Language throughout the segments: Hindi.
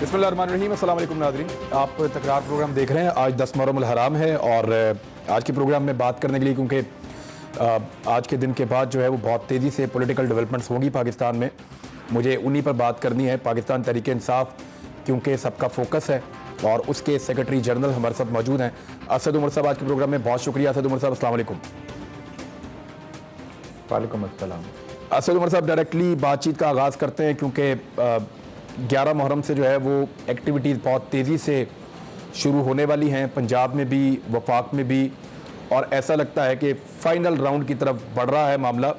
बिस्मिल्लाहिर्रहमानिर्रहीम, अस्सलाम वालेकुम नाज़रीन। आप तकरार प्रोग्राम देख रहे हैं। आज 10 मुहर्रम हराम है और आज के प्रोग्राम में बात करने के लिए, क्योंकि आज के दिन के बाद जो है वो बहुत तेज़ी से पॉलिटिकल डेवलपमेंट्स होंगी पाकिस्तान में, मुझे उन्हीं पर बात करनी है। पाकिस्तान तहरीक इंसाफ क्योंकि सबका फोकस है और उसके सेक्रेटरी जनरल हमारे साथ मौजूद हैं असद उमर साहब। आज के प्रोग्राम में बहुत शुक्रिया असद उमर साहब, अस्सलाम वालेकुम। वालेकुम अस्सलाम। असद उमर साहब, डायरेक्टली बातचीत का आगाज़ करते हैं क्योंकि 11 मुहर्रम से जो है वो एक्टिविटीज़ बहुत तेज़ी से शुरू होने वाली हैं, पंजाब में भी, वफाक में भी, और ऐसा लगता है कि फ़ाइनल राउंड की तरफ बढ़ रहा है मामला।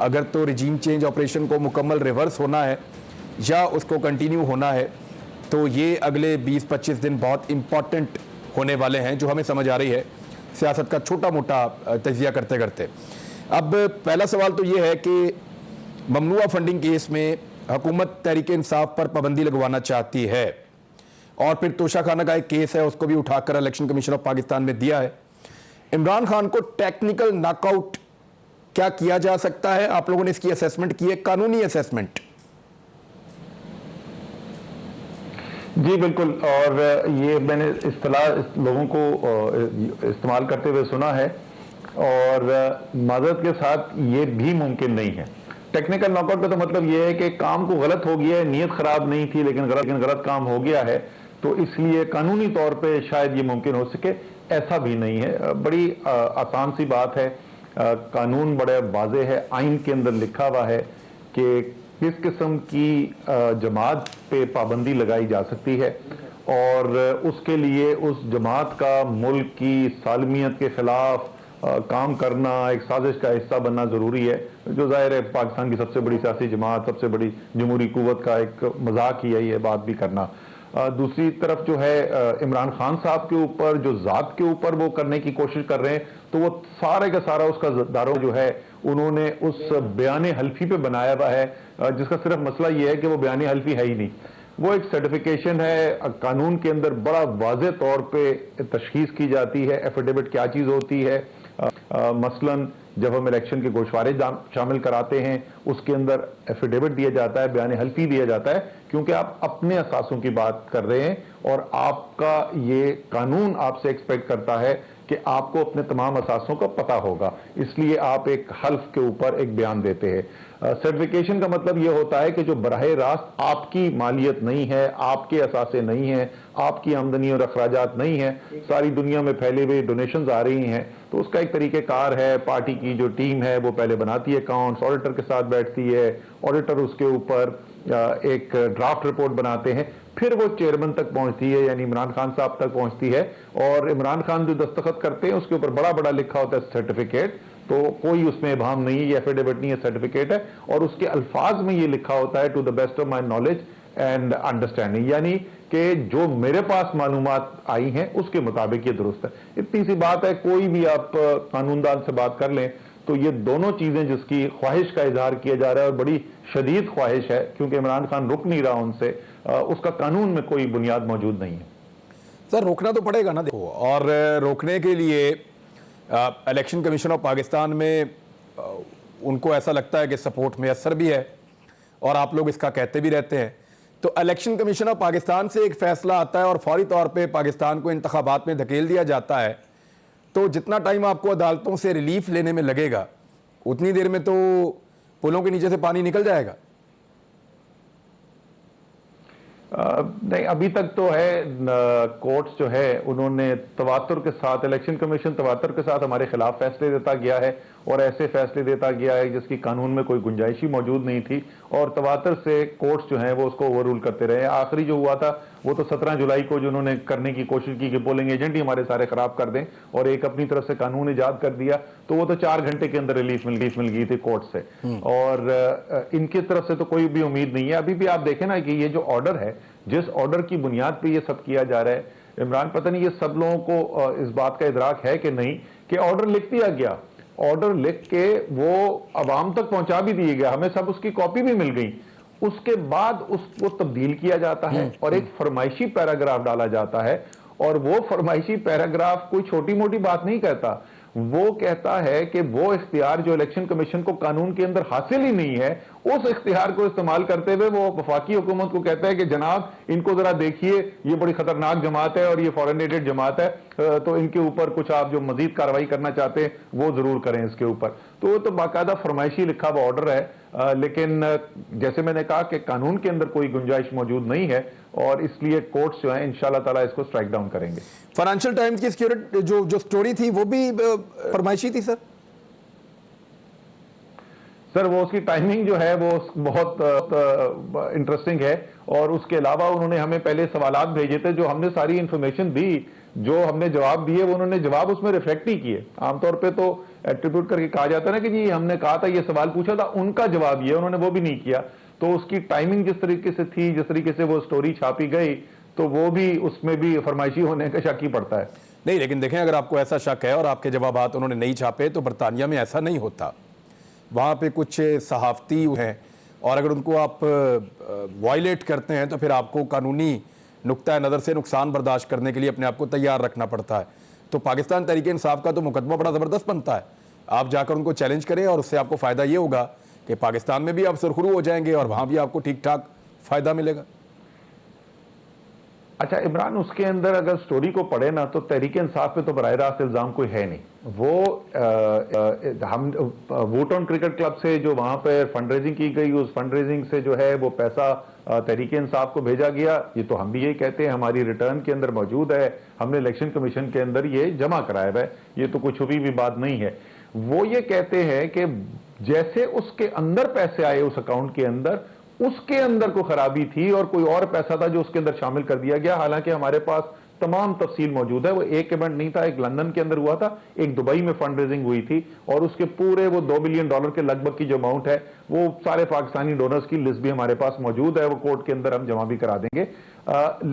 अगर तो रिजीम चेंज ऑपरेशन को मुकम्मल रिवर्स होना है या उसको कंटिन्यू होना है तो ये अगले 20-25 दिन बहुत इम्पॉर्टेंट होने वाले हैं, जो हमें समझ आ रही है सियासत का छोटा मोटा तजिया करते करते। अब पहला सवाल तो ये है कि ममनुआ फंडिंग केस में हुकूमत तहरीक इंसाफ पर पाबंदी लगवाना चाहती है और फिर तोशा खाना का एक केस है, उसको भी उठाकर इलेक्शन कमीशन ऑफ पाकिस्तान में दिया है। इमरान खान को टेक्निकल नॉकआउट क्या किया जा सकता है? आप लोगों ने इसकी असेसमेंट की है, कानूनी असेसमेंट? जी बिल्कुल, और ये मैंने इस्तेलाह लोगों को इस्तेमाल करते हुए सुना है और माजरत के साथ ये भी मुमकिन नहीं है। टेक्निकल नॉकआउट का तो मतलब ये है कि काम को गलत हो गया है, नीयत खराब नहीं थी लेकिन गलत काम हो गया है, तो इसलिए कानूनी तौर पे शायद ये मुमकिन हो सके। ऐसा भी नहीं है, बड़ी आसान सी बात है। कानून बड़े वाज़े है, आइन के अंदर लिखा हुआ है कि किस किस्म की जमात पे पाबंदी लगाई जा सकती है और उसके लिए उस जमात का मुल्क की सालमियत के खिलाफ काम करना, एक साजिश का हिस्सा बनना ज़रूरी है, जो ज़ाहिर है पाकिस्तान की सबसे बड़ी सियासी जमात, सबसे बड़ी जमहूरी कुव्वत का एक मजाक ही है ये बात भी करना। दूसरी तरफ जो है इमरान खान साहब के ऊपर जो ज़ात के ऊपर वो करने की कोशिश कर रहे हैं, तो वो सारे का सारा उसका दारो जो है उन्होंने उस बयान हल्फी पे बनाया हुआ है, जिसका सिर्फ मसला ये है कि वो बयान हल्फी है ही नहीं, वो एक सर्टिफिकेशन है। कानून के अंदर बड़ा वाज़े तौर पे तशखीस की जाती है एफिडेविट क्या चीज़ होती है। मसलन जब हम इलेक्शन के गोशवारे शामिल कराते हैं उसके अंदर एफिडेविट दिया जाता है, बयान हल्फी दिया जाता है, क्योंकि आप अपने असासों की बात कर रहे हैं और आपका ये कानून आपसे एक्सपेक्ट करता है कि आपको अपने तमाम असासों का पता होगा, इसलिए आप एक हल्फ के ऊपर एक बयान देते हैं। सर्टिफिकेशन का मतलब यह होता है कि जो बराह रास्त आपकी मालियत नहीं है, आपके असासे नहीं है, आपकी आमदनी और अखराजात नहीं है, सारी दुनिया में फैले हुए डोनेशंस आ रही हैं, तो उसका एक तरीक़ेकार है। पार्टी की जो टीम है वो पहले बनाती है अकाउंट्स, ऑडिटर के साथ बैठती है, ऑडिटर उसके ऊपर एक ड्राफ्ट रिपोर्ट बनाते हैं, फिर वो चेयरमैन तक पहुंचती है, यानी इमरान खान साहब तक पहुंचती है, और इमरान खान जो दस्तखत करते हैं उसके ऊपर बड़ा बड़ा लिखा होता है सर्टिफिकेट, तो कोई उसमें इबाहम नहीं है, ये एफिडेविट नहीं है, सर्टिफिकेट है, और उसके अल्फाज में ये लिखा होता है to the best of my knowledge and understanding, यानी कि जो मेरे पास मालूमात आई हैं उसके मुताबिक ये दुरुस्त है। इतनी सी बात है, कोई भी आप कानूनदान से बात कर लें तो ये दोनों चीजें जिसकी ख्वाहिश का इजहार किया जा रहा है और बड़ी शदीद ख्वाहिश है, क्योंकि इमरान खान रुक नहीं रहा उनसे, उसका कानून में कोई बुनियाद मौजूद नहीं है। सर, रोकना तो पड़ेगा ना, देखो, और रोकने के लिए इलेक्शन कमीशन ऑफ पाकिस्तान में उनको ऐसा लगता है कि सपोर्ट मैसर भी है और आप लोग इसका कहते भी रहते हैं, तो इलेक्शन कमीशन ऑफ पाकिस्तान से एक फैसला आता है और फौरी तौर पे पाकिस्तान को इंतखाबात में धकेल दिया जाता है, तो जितना टाइम आपको अदालतों से रिलीफ लेने में लगेगा उतनी देर में तो पुलों के नीचे से पानी निकल जाएगा। नहीं, अभी तक तो है, कोर्ट्स जो है उन्होंने तवातुर के साथ, इलेक्शन कमीशन तवातुर के साथ हमारे खिलाफ फैसले देता गया है और ऐसे फैसले देता गया है जिसकी कानून में कोई गुंजाइश ही मौजूद नहीं थी, और तवातुर से कोर्ट्स जो हैं वो उसको ओवर रूल करते रहे। आखिरी जो हुआ था वो तो 17 जुलाई को जो उन्होंने करने की कोशिश की कि पोलिंग एजेंट ही हमारे सारे खराब कर दें और एक अपनी तरफ से कानून ईजाद कर दिया, तो वो तो 4 घंटे के अंदर रिलीफ मिल गई थी कोर्ट से, और इनकी तरफ से तो कोई भी उम्मीद नहीं है। अभी भी आप देखें ना कि ये जो ऑर्डर है, जिस ऑर्डर की बुनियाद पे ये सब किया जा रहा है, इमरान, पता नहीं ये सब लोगों को इस बात का इदराक है कि नहीं कि ऑर्डर लिख दिया गया, ऑर्डर लिख के वो अवाम तक पहुंचा भी दिए गया, हमें सब उसकी कॉपी भी मिल गई, उसके बाद उसको तब्दील किया जाता है और एक फरमाइशी पैराग्राफ डाला जाता है, और वो फरमाइशी पैराग्राफ कोई छोटी मोटी बात नहीं कहता, वो कहता है कि वो इख्तियार जो इलेक्शन कमीशन को कानून के अंदर हासिल ही नहीं है, उस इख्तियार को इस्तेमाल करते हुए वो वफाकी हुकूमत को कहता है कि जनाब इनको जरा देखिए, ये बड़ी खतरनाक जमात है और ये फॉरेन एडेड जमात है, तो इनके ऊपर कुछ आप जो मजीद कार्रवाई करना चाहते हैं वो जरूर करें इसके ऊपर। तो बाकायदा फरमाइशी लिखा हुआ ऑर्डर है, लेकिन जैसे मैंने कहा कि कानून के अंदर कोई गुंजाइश मौजूद नहीं है और इसलिए कोर्ट्स जो है इंशाल्लाह ताला इसको स्ट्राइक डाउन करेंगे। फाइनेंशियल टाइम्स की सिक्योरिटी जो स्टोरी थी वो भी फरमाइशी थी सर वो उसकी टाइमिंग जो है वो बहुत इंटरेस्टिंग है, और उसके अलावा उन्होंने हमें पहले सवालात भेजे थे, जो हमने सारी इंफॉर्मेशन दी, जो हमने जवाब दिए वो उन्होंने जवाब उसमें रिफ्लेक्ट नहीं किए। आमतौर पे तो एट्रीब्यूट करके कहा जाता है ना कि जी हमने कहा था, ये सवाल पूछा था, उनका जवाब ये, उन्होंने वो भी नहीं किया। तो उसकी टाइमिंग जिस तरीके से थी, जिस तरीके से वो स्टोरी छापी गई, तो वो भी उसमें भी फरमाइशी होने का शक ही पड़ता है। नहीं, लेकिन देखें, अगर आपको ऐसा शक है और आपके जवाबात उन्होंने नहीं छापे तो बरतानिया में ऐसा नहीं होता। वहाँ पे कुछ सहाफ़ती हैं और अगर उनको आप वायलेट करते हैं तो फिर आपको कानूनी नुक्ता नज़र से नुकसान बर्दाश्त करने के लिए अपने आप को तैयार रखना पड़ता है। तो पाकिस्तान तहरीक इंसाफ का तो मुकदमा बड़ा ज़बरदस्त बनता है। आप जाकर उनको चैलेंज करें और उससे आपको फ़ायदा ये होगा कि पाकिस्तान में भी आप सुरखरू हो जाएंगे और वहाँ भी आपको ठीक ठाक फ़ायदा मिलेगा। अच्छा इमरान, उसके अंदर अगर स्टोरी को पढ़े ना तो तहरीक इंसाफ पे तो बराह रास्त इल्ज़ाम कोई है नहीं। वो हम वोट ऑन क्रिकेट क्लब से जो वहाँ पर फंड रेजिंग की गई, उस फंड रेजिंग से जो है वो पैसा तहरीक इंसाफ को भेजा गया, ये तो हम भी यही कहते हैं, हमारी रिटर्न के अंदर मौजूद है, हमने इलेक्शन कमीशन के अंदर ये जमा कराया है, ये तो कोई छुपी भी बात नहीं है। वो ये कहते हैं कि जैसे उसके अंदर पैसे आए उस अकाउंट के अंदर, उसके अंदर कोई खराबी थी और कोई और पैसा था जो उसके अंदर शामिल कर दिया गया। हालांकि हमारे पास तमाम तफसील मौजूद है। वो एक इवेंट नहीं था, एक लंदन के अंदर हुआ था, एक दुबई में फंड रेजिंग हुई थी, और उसके पूरे वो $2 बिलियन के लगभग की जो अमाउंट है, वो सारे पाकिस्तानी डोनर्स की लिस्ट भी हमारे पास मौजूद है, वो कोर्ट के अंदर हम जमा भी करा देंगे।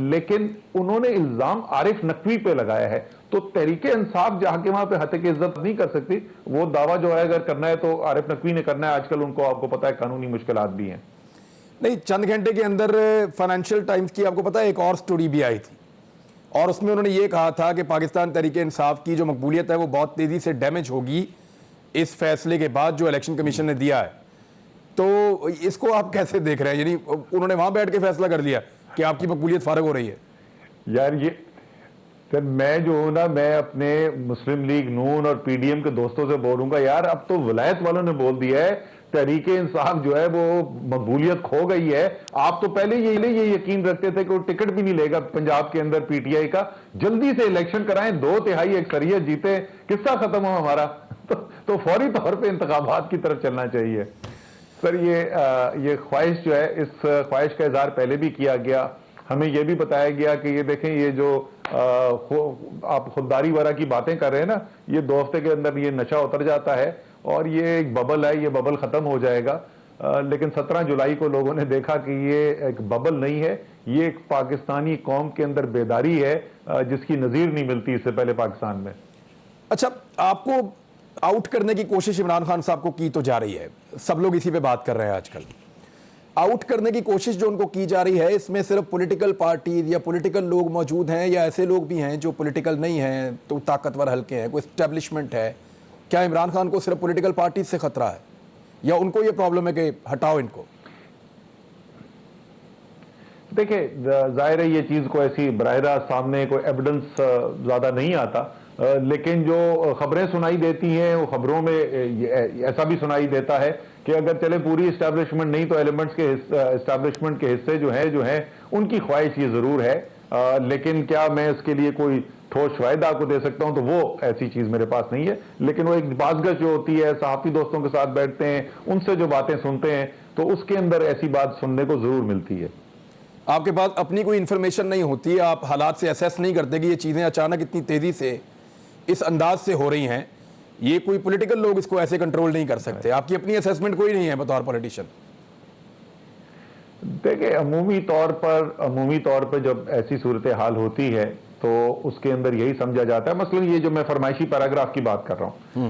लेकिन उन्होंने इल्जाम आरिफ नकवी पे लगाया है, तो तहरीक इंसाफ जाके वहां पे हत्या की इज्जत नहीं कर सकती। वो दावा जो है अगर करना है तो आरिफ नकवी ने करना है। आजकल उनको आपको पता है कानूनी मुश्किलात भी हैं। नहीं, चंद घंटे के अंदर फाइनेंशियल टाइम्स की आपको पता है एक और स्टोरी भी आई थी और उसमें उन्होंने ये कहा था कि पाकिस्तान तहरीक इंसाफ की जो मकबूलियत है वो बहुत तेज़ी से डैमेज होगी इस फैसले के बाद जो इलेक्शन कमीशन ने दिया है। तो इसको आप कैसे देख रहे हैं? यानी उन्होंने वहाँ बैठ के फैसला कर लिया कि आपकी मकबूलियत फारग हो रही है। यार ये सर, मैं जो हूं ना, मैं अपने मुस्लिम लीग नून और पीडीएम के दोस्तों से बोलूंगा, यार अब तो विलायत वालों ने बोल दिया है तहरीक इंसाफ जो है वो मकबूलियत खो गई है। आप तो पहले ये यकीन रखते थे कि वो टिकट भी नहीं लेगा पंजाब के अंदर पीटीआई का। जल्दी से इलेक्शन कराएं, 2/3 अक्सरियत जीते, किस्सा खत्म हो हमारा। तो फौरी तौर पे इंतखाबात की तरफ चलना चाहिए। सर ये ख्वाहिश जो है, इस ख्वाहिश का इजहार पहले भी किया गया। हमें यह भी बताया गया कि ये देखें, ये जो आप खुददारी वगैरह की बातें कर रहे हैं ना, ये 2 हफ्ते के अंदर ये नशा उतर जाता है और ये एक बबल है, ये बबल खत्म हो जाएगा। लेकिन 17 जुलाई को लोगों ने देखा कि ये एक बबल नहीं है, ये एक पाकिस्तानी कौम के अंदर बेदारी है जिसकी नज़ीर नहीं मिलती इससे पहले पाकिस्तान में। अच्छा, आपको आउट करने की कोशिश इमरान खान साहब को की तो जा रही है, सब लोग इसी पे बात कर रहे हैं आजकल। आउट करने की कोशिश जो उनको की जा रही है, इसमें सिर्फ पॉलिटिकल पार्टीज या पॉलिटिकल लोग मौजूद हैं या ऐसे लोग भी हैं जो पॉलिटिकल नहीं हैं तो ताकतवर हल्के हैं, कोई एस्टेब्लिशमेंट है? क्या इमरान खान को सिर्फ पॉलिटिकल पार्टीज से खतरा है या उनको ये प्रॉब्लम है कि हटाओ इनको? देखिए, जाहिर है ये चीज को ऐसी बराह रास्त सामने कोई एविडेंस ज्यादा नहीं आता, लेकिन जो खबरें सुनाई देती हैं वो खबरों में ऐसा भी सुनाई देता है कि अगर चले पूरी इस्टेब्लिशमेंट नहीं तो एलिमेंट्स के इस्टेब्लिशमेंट के हिस्से जो हैं उनकी ख्वाहिश ये जरूर है। लेकिन क्या मैं इसके लिए कोई ठोस वायदा आपको दे सकता हूं? तो वो ऐसी चीज मेरे पास नहीं है। लेकिन वो एक बाज़गश जो होती है, सहाफ़ी दोस्तों के साथ बैठते हैं, उनसे जो बातें सुनते हैं, तो उसके अंदर ऐसी बात सुनने को जरूर मिलती है। आपके पास अपनी कोई इंफॉर्मेशन नहीं होती, आप हालात से असेस नहीं करते कि ये चीज़ें अचानक इतनी तेज़ी से इस अंदाज से हो रही हैं। ये कोई पॉलिटिकल लोग इसको ऐसे कंट्रोल नहीं कर सकते। आपकी अपनी असेसमेंट कोई नहीं है बतौर पॉलिटिशियन? देखिए, अमूमी तौर पर जब ऐसी सूरत हाल होती है तो उसके अंदर यही समझा जाता है, मसलन ये जो मैं फरमाइशी पैराग्राफ की बात कर रहा हूं,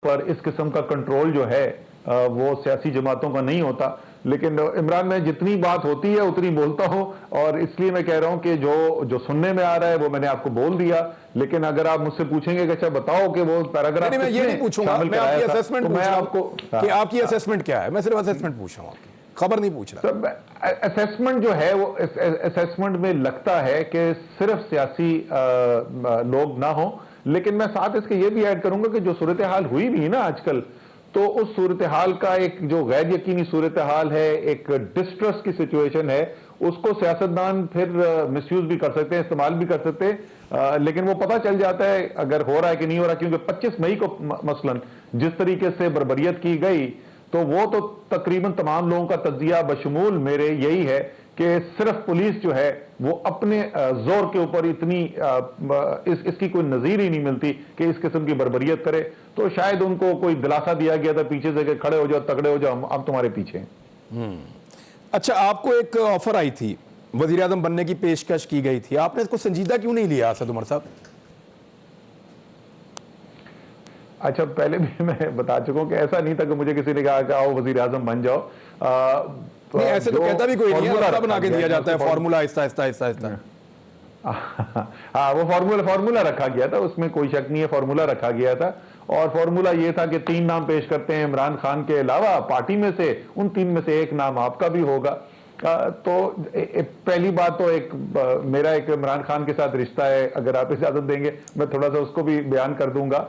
पर इस किस्म का कंट्रोल जो है वो सियासी जमातों का नहीं होता। लेकिन इमरान में जितनी बात होती है उतनी बोलता हूं, और इसलिए मैं कह रहा हूं कि जो सुनने में आ रहा है वो मैंने आपको बोल दिया। लेकिन अगर आप मुझसे पूछेंगे कि अच्छा बताओ कि वो पैराग्राफ मैं ये नहीं पूछूंगा, मैं आपकी असेसमेंट तो पूछ मैं रहा आपको हूं कि आपकी असेसमेंट क्या है। मैं सिर्फ असेसमेंट पूछ रहा हूं, आपकी खबर नहीं पूछ रहा। असेसमेंट जो है वो असेसमेंट में लगता है कि सिर्फ सियासी लोग ना हो, लेकिन मैं साथ इसके ये भी ऐड करूंगा कि जो सूरत हाल हुई भी है ना आजकल, तो उस सूरत हाल का एक जो गैर यकीनी सूरत हाल है, एक डिस्ट्रेस की सिचुएशन है, उसको सियासतदान फिर मिसयूज भी कर सकते हैं, इस्तेमाल भी कर सकते हैं। लेकिन वो पता चल जाता है अगर हो रहा है कि नहीं हो रहा, क्योंकि 25 मई को मसलन जिस तरीके से बर्बरियत की गई, तो वो तो तकरीबन तमाम लोगों का तज्जिया बशमूल मेरे यही है कि सिर्फ पुलिस जो है वो अपने जोर के ऊपर इतनी इसकी कोई नजीर ही नहीं मिलती कि इस किस्म की बर्बरियत करे। तो शायद उनको कोई दिलासा दिया गया था पीछे से कि खड़े हो जाओ, तगड़े हो जाओ, हम तुम्हारे पीछे हैं। अच्छा, आपको एक ऑफर आई थी, वजीर आजम बनने की पेशकश की गई थी, आपने इसको संजीदा क्यों नहीं लिया असद उमर साहब? अच्छा, पहले भी मैं बता चुका हूं कि ऐसा नहीं था कि मुझे किसी ने कहा कि आओ वजीर आजम बन जाओ। नहीं, ऐसे तो कहता भी कोई नहीं है, रास्ता बना के दिया जाता है, फार्मूला आहिस्ता आहिस्ता आहिस्ता आहिस्ता। हाँ, वो फार्मूला रखा गया था, उसमें कोई शक नहीं है, फार्मूला रखा गया था। और फार्मूला ये था कि 3 नाम पेश करते हैं इमरान खान के अलावा पार्टी में से, उन 3 में से एक नाम आपका भी होगा। तो पहली बात तो मेरा एक इमरान खान के साथ रिश्ता है, अगर आप इजाजत देंगे मैं थोड़ा सा उसको भी बयान कर दूंगा।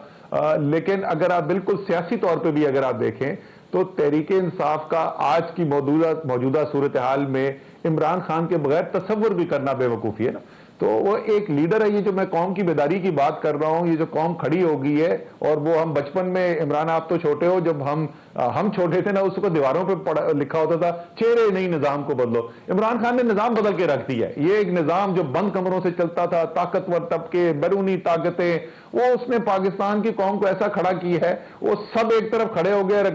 लेकिन अगर आप बिल्कुल सियासी तौर पे भी अगर आप देखें तो तहरीक इंसाफ का आज की मौजूदा सूरत हाल में इमरान खान के बगैर तसव्वुर भी करना बेवकूफ़ी है ना। तो वो एक लीडर है, ये जो मैं कौम की बेदारी की बात कर रहा हूँ, ये जो कौम खड़ी हो गई है, और वो हम बचपन में, इमरान आप तो छोटे हो, जब हम छोटे थे ना, उसको दीवारों पे लिखा होता था चेहरे नहीं निजाम को बदलो। इमरान खान ने निजाम बदल के रख दिया है। ये एक निजाम जो बंद कमरों से चलता था, ताकतवर तबके, बैरूनी ताकतें, वो उसने पाकिस्तान की कौम को ऐसा खड़ा किया है, वो सब एक तरफ खड़े हो गए और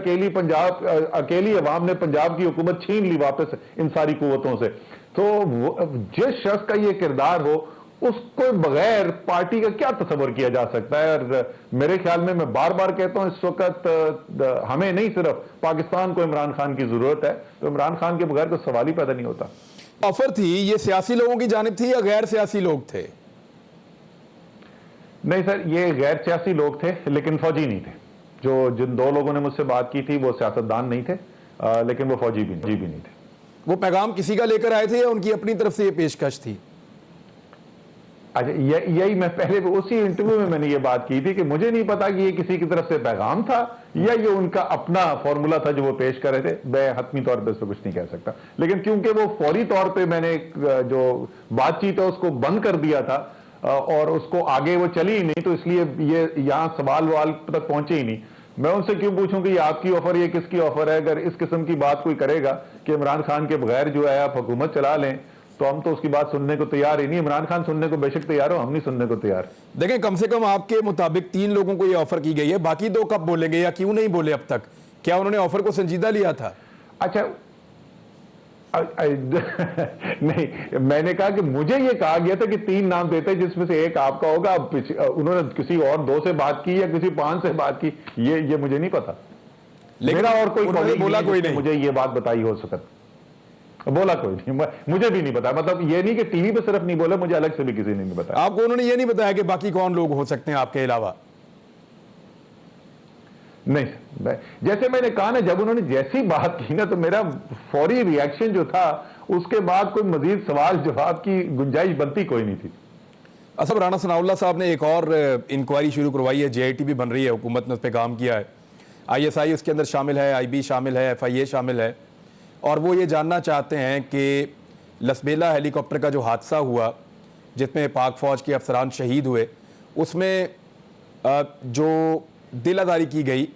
अकेली अवाम ने पंजाब की हुकूमत छीन ली वापस इन सारी कुव्वतों से। तो जिस शख्स का ये किरदार हो, उसको बगैर पार्टी का क्या तस्वर किया जा सकता है। और मेरे ख्याल में, मैं बार बार कहता हूं, इस वक्त हमें नहीं सिर्फ पाकिस्तान को इमरान खान की जरूरत है, तो इमरान खान के बगैर तो सवाल ही पैदा नहीं होता। ऑफर थी, ये सियासी लोगों की जानिब थी या गैर सियासी लोग थे? नहीं सर, ये गैर सियासी लोग थे, लेकिन फौजी नहीं थे। जिन 2 लोगों ने मुझसे बात की थी वो सियासतदान नहीं थे, लेकिन वो फौजी भी नहीं थे। वो पैगाम किसी का लेकर आए थे या उनकी अपनी तरफ से ये पेशकश थी? अच्छा, यही मैं पहले उसी इंटरव्यू में मैंने ये बात की थी कि मुझे नहीं पता कि ये किसी की तरफ से पैगाम था या ये उनका अपना फॉर्मूला था जो वो पेश कर रहे थे। मैं हतमी तौर पे इसको कुछ नहीं कह सकता, लेकिन क्योंकि वो फौरी तौर पे मैंने जो बातचीत है उसको बंद कर दिया था और उसको आगे वो चली ही नहीं, तो इसलिए ये यहाँ सवाल तक पहुंचे ही नहीं। मैं उनसे क्यों पूछूं कि ये आपकी ऑफर, ये किसकी ऑफर है? अगर इस किस्म की बात कोई करेगा कि इमरान खान के बगैर जो है आप हुकूमत चला लें, तो हम तो उसकी बात सुनने को तैयार ही नहीं। इमरान खान सुनने को बेशक तैयार हो, हम नहीं सुनने को तैयार। देखें, कम से कम आपके मुताबिक 3 लोगों को ये ऑफर की गई है, बाकी 2 कब बोलेंगे या क्यों नहीं बोले अब तक? क्या उन्होंने ऑफर को संजीदा लिया था? अच्छा, नहीं, मैंने कहा कि मुझे ये कहा गया था कि 3 नाम देते जिसमें से एक आपका होगा। उन्होंने किसी और 2 से बात की या किसी 5 से बात की, ये मुझे नहीं पता। मेरा और कोई बोला कोई नहीं, मुझे ये बात बताई हो सकता, बोला कोई नहीं, मुझे भी नहीं पता। मतलब ये नहीं कि टीवी पे सिर्फ नहीं बोले, मुझे अलग से भी किसी ने नहीं बताया। आपको उन्होंने ये नहीं बताया कि बाकी कौन लोग हो सकते हैं आपके अलावा? नहीं, जैसे मैंने कहा ना, जब उन्होंने जैसी बात की ना, तो मेरा फौरी रिएक्शन जो था, उसके बाद कोई मजीद सवाल जवाब की गुंजाइश बनती कोई नहीं थी। असद राणा सनाउल्लाह साहब ने एक और इंक्वायरी शुरू करवाई है, JIT भी बन रही है, हुकूमत ने उस पर काम किया है, ISI उसके अंदर शामिल है, IB शामिल है, FIA शामिल है, और वो ये जानना चाहते हैं कि लसबेला हेलीकॉप्टर का जो हादसा हुआ जिसमें पाक फ़ौज के अफसरान शहीद हुए, उसमें जो दिल आज़ारी की गई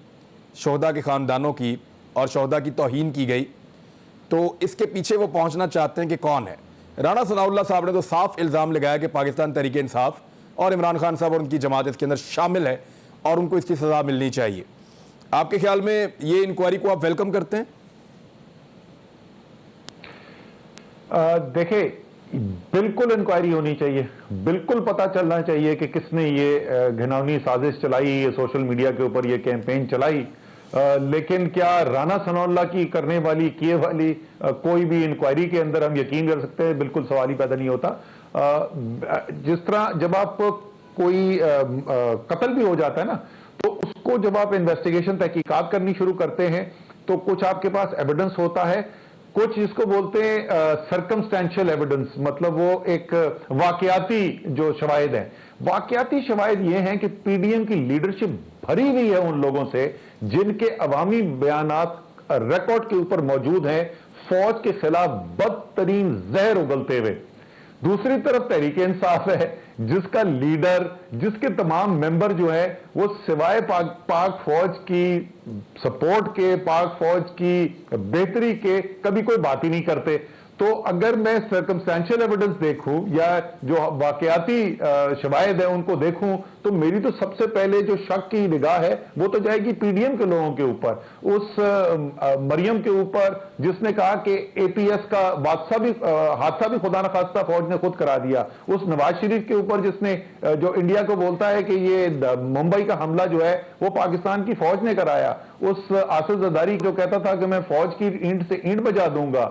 शोहदा के ख़ानदानों की और शोहदा की तौहीन की गई, तो इसके पीछे वो पहुंचना चाहते हैं कि कौन है। राणा सनाउल्लाह साहब ने तो साफ इल्ज़ाम लगाया कि पाकिस्तान तहरीक इंसाफ और इमरान खान साहब और उनकी जमात इसके अंदर शामिल है और उनको इसकी सज़ा मिलनी चाहिए। आपके ख्याल में ये इंक्वायरी को आप वेलकम करते हैं? देखिए, बिल्कुल इंक्वायरी होनी चाहिए, बिल्कुल पता चलना चाहिए कि किसने ये घिनौनी साजिश चलाई, ये सोशल मीडिया के ऊपर ये कैंपेन चलाई। लेकिन क्या राना सनाउल्लाह की करने वाली किए वाली कोई भी इंक्वायरी के अंदर हम यकीन कर सकते हैं? बिल्कुल सवाल ही पैदा नहीं होता। जिस तरह जब आप कोई कत्ल भी हो जाता है ना, तो उसको जब आप इन्वेस्टिगेशन तहकीकात करनी शुरू करते हैं तो कुछ आपके पास एविडेंस होता है, कुछ जिसको बोलते हैं सर्कमस्टेंशियल एविडेंस, मतलब वो एक वाकयाती जो शवाहिद हैं। वाकयाती शवाहिद ये हैं कि पीडीएम की लीडरशिप भरी हुई है उन लोगों से जिनके अवामी बयानात रिकॉर्ड के ऊपर मौजूद हैं, फौज के खिलाफ बदतरीन जहर उगलते हुए। दूसरी तरफ तहरीक इंसाफ है जिसका लीडर, जिसके तमाम मेंबर जो है वो सिवाय पाक फौज की सपोर्ट के, पाक फौज की बेहतरी के कभी कोई बात ही नहीं करते। तो अगर मैं सर्कमस्टेंशियल एविडेंस देखूं या जो वाकयाती शवाहिद है उनको देखूं, तो मेरी तो सबसे पहले जो शक की निगाह है वो तो जाएगी पीडीएम के लोगों के ऊपर, उस मरियम के ऊपर जिसने कहा कि एपीएस का हादसा भी खुदा न खास्ता फौज ने खुद करा दिया, उस नवाज शरीफ के ऊपर जिसने जो इंडिया को बोलता है कि ये मुंबई का हमला जो है वो पाकिस्तान की फौज ने कराया, उस आसिफ जरदारी जो कहता था कि मैं फौज की ईंट से ईंट बजा दूंगा,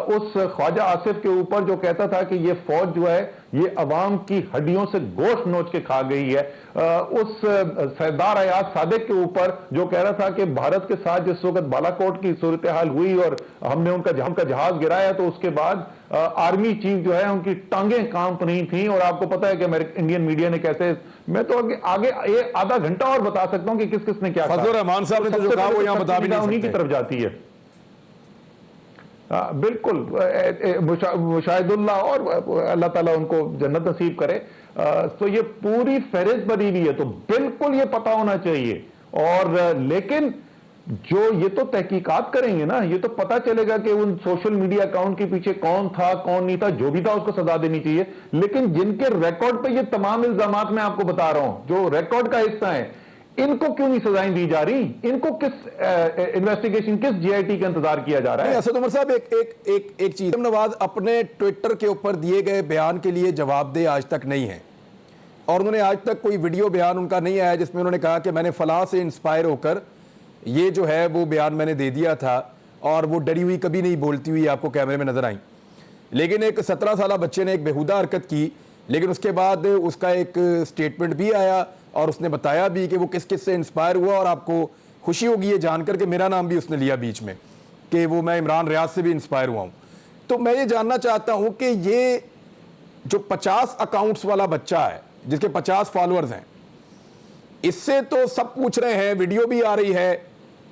उस ख्वाजा आसिफ के ऊपर जो कहता था कि ये फौज जो है ये अवाम की हड्डियों से गोश्त नोच के खा गई है, उस सरदार अयाज सादिक के ऊपर जो कह रहा था कि भारत के साथ जिस वक्त बालाकोट की सूरत हाल हुई और हमने उनका जहाज गिराया तो उसके बाद आर्मी चीफ जो है उनकी टांगें कांप नहीं थी। और आपको पता है कि इंडियन मीडिया ने कैसे, मैं तो आगे ये आधा घंटा और बता सकता हूं कि किस किस ने क्या कहा। फजलुर रहमान साहब ने तो जो कहा वो यहां बता भी नहीं सकते, उन्हीं की तरफ जाती है। बिल्कुल, मुशाहिदुल्लाह, और अल्लाह ताला उनको जन्नत नसीब करे। तो ये पूरी फहरिस्त बनी हुई है, तो बिल्कुल ये पता होना चाहिए। और लेकिन जो ये तो तहकीकात करेंगे ना, ये तो पता चलेगा कि उन सोशल मीडिया अकाउंट के पीछे कौन था कौन नहीं था, जो भी था उसको सजा देनी चाहिए। लेकिन जिनके रिकॉर्ड पे ये तमाम इल्जामात मैं आपको बता रहा हूं, जो रिकॉर्ड का हिस्सा है, इनको क्यों नहीं सजाएं दी जा रही? इनको किस इन्वेस्टिगेशन, किस जीआईटी का इंतजार किया जा रहा है? असद उमर साहब, एक चीज, नवाज अपने ट्विटर के ऊपर दिए गए बयान के लिए जवाबदेह आज तक नहीं है, और उन्होंने आज तक कोई वीडियो बयान उनका नहीं आया जिसमें उन्होंने कहा कि मैंने फलां से इंस्पायर होकर ये जो है वो बयान मैंने दे दिया था, और वो डरी हुई कभी नहीं बोलती हुई आपको कैमरे में नजर आई। लेकिन एक 17 साल बच्चे ने एक बेहुदा हरकत की, लेकिन उसके बाद उसका एक स्टेटमेंट भी आया और उसने बताया भी कि वो किस किस से इंस्पायर हुआ। और आपको खुशी होगी ये जानकर कि मेरा नाम भी उसने लिया बीच में कि वो मैं इमरान रियाज से भी इंस्पायर हुआ हूँ। तो मैं ये जानना चाहता हूँ कि ये जो 50 अकाउंट्स वाला बच्चा है जिसके 50 फॉलोअर्स हैं, इससे तो सब पूछ रहे हैं, वीडियो भी आ रही है,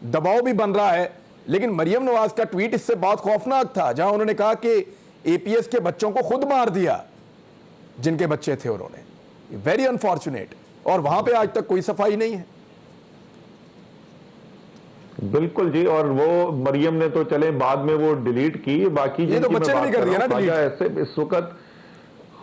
दबाव भी बन रहा है, लेकिन मरियम नवाज का ट्वीट इससे बहुत खौफनाक था जहां उन्होंने कहा कि एपीएस के बच्चों को खुद मार दिया जिनके बच्चे थे उन्होंने। Very unfortunate. और वहां पे आज तक कोई सफाई नहीं है। बिल्कुल जी, और वो मरियम ने तो चले बाद में वो डिलीट की, बाकी ये तो बच्चे ने भी कर दिया ना डिलीट। ऐसे इस वक्त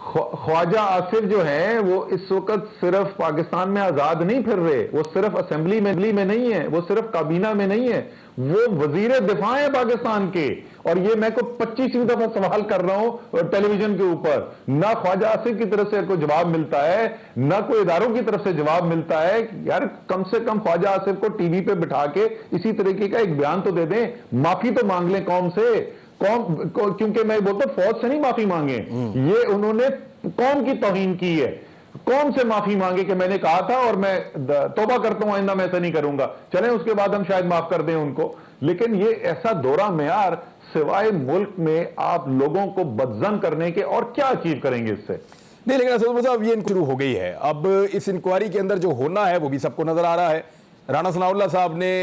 ख्वाजा आसिफ जो हैं वो इस वक्त सिर्फ पाकिस्तान में आजाद नहीं फिर रहे, वो सिर्फ असेंबली में नहीं है, वो सिर्फ काबीना में नहीं है, वो वजीर दिफा है पाकिस्तान के। और ये मैं को 25वीं दफा सवाल कर रहा हूं टेलीविजन के ऊपर, ना ख्वाजा आसिफ की तरफ से कोई जवाब मिलता है, ना कोई इदारों की तरफ से जवाब मिलता है। यार कम से कम ख्वाजा आसिफ को टीवी पे बिठा के इसी तरीके का एक बयान तो दे दें, माफी तो मांग लें कौम से। क्योंकि मैं बोलता हूं फौज से नहीं माफी मांगे, ये उन्होंने कौम की तौहीन की है। कौम से माफी मांगे कि मैंने कहा था और मैं तौबा करता हूं आइंदा मैं ऐसा नहीं करूंगा, चलें उसके बाद हम शायद माफ कर दें उनको। लेकिन ये ऐसा दोहरा मेयार सिवाय मुल्क में आप लोगों को बदजन करने के और क्या अचीव करेंगे इससे? नहीं, लेकिन असद साहब ये शुरू हो गई है। अब इस इंक्वायरी के अंदर जो होना है वो भी सबको नजर आ रहा है। राना सनाउल्लाह साहब ने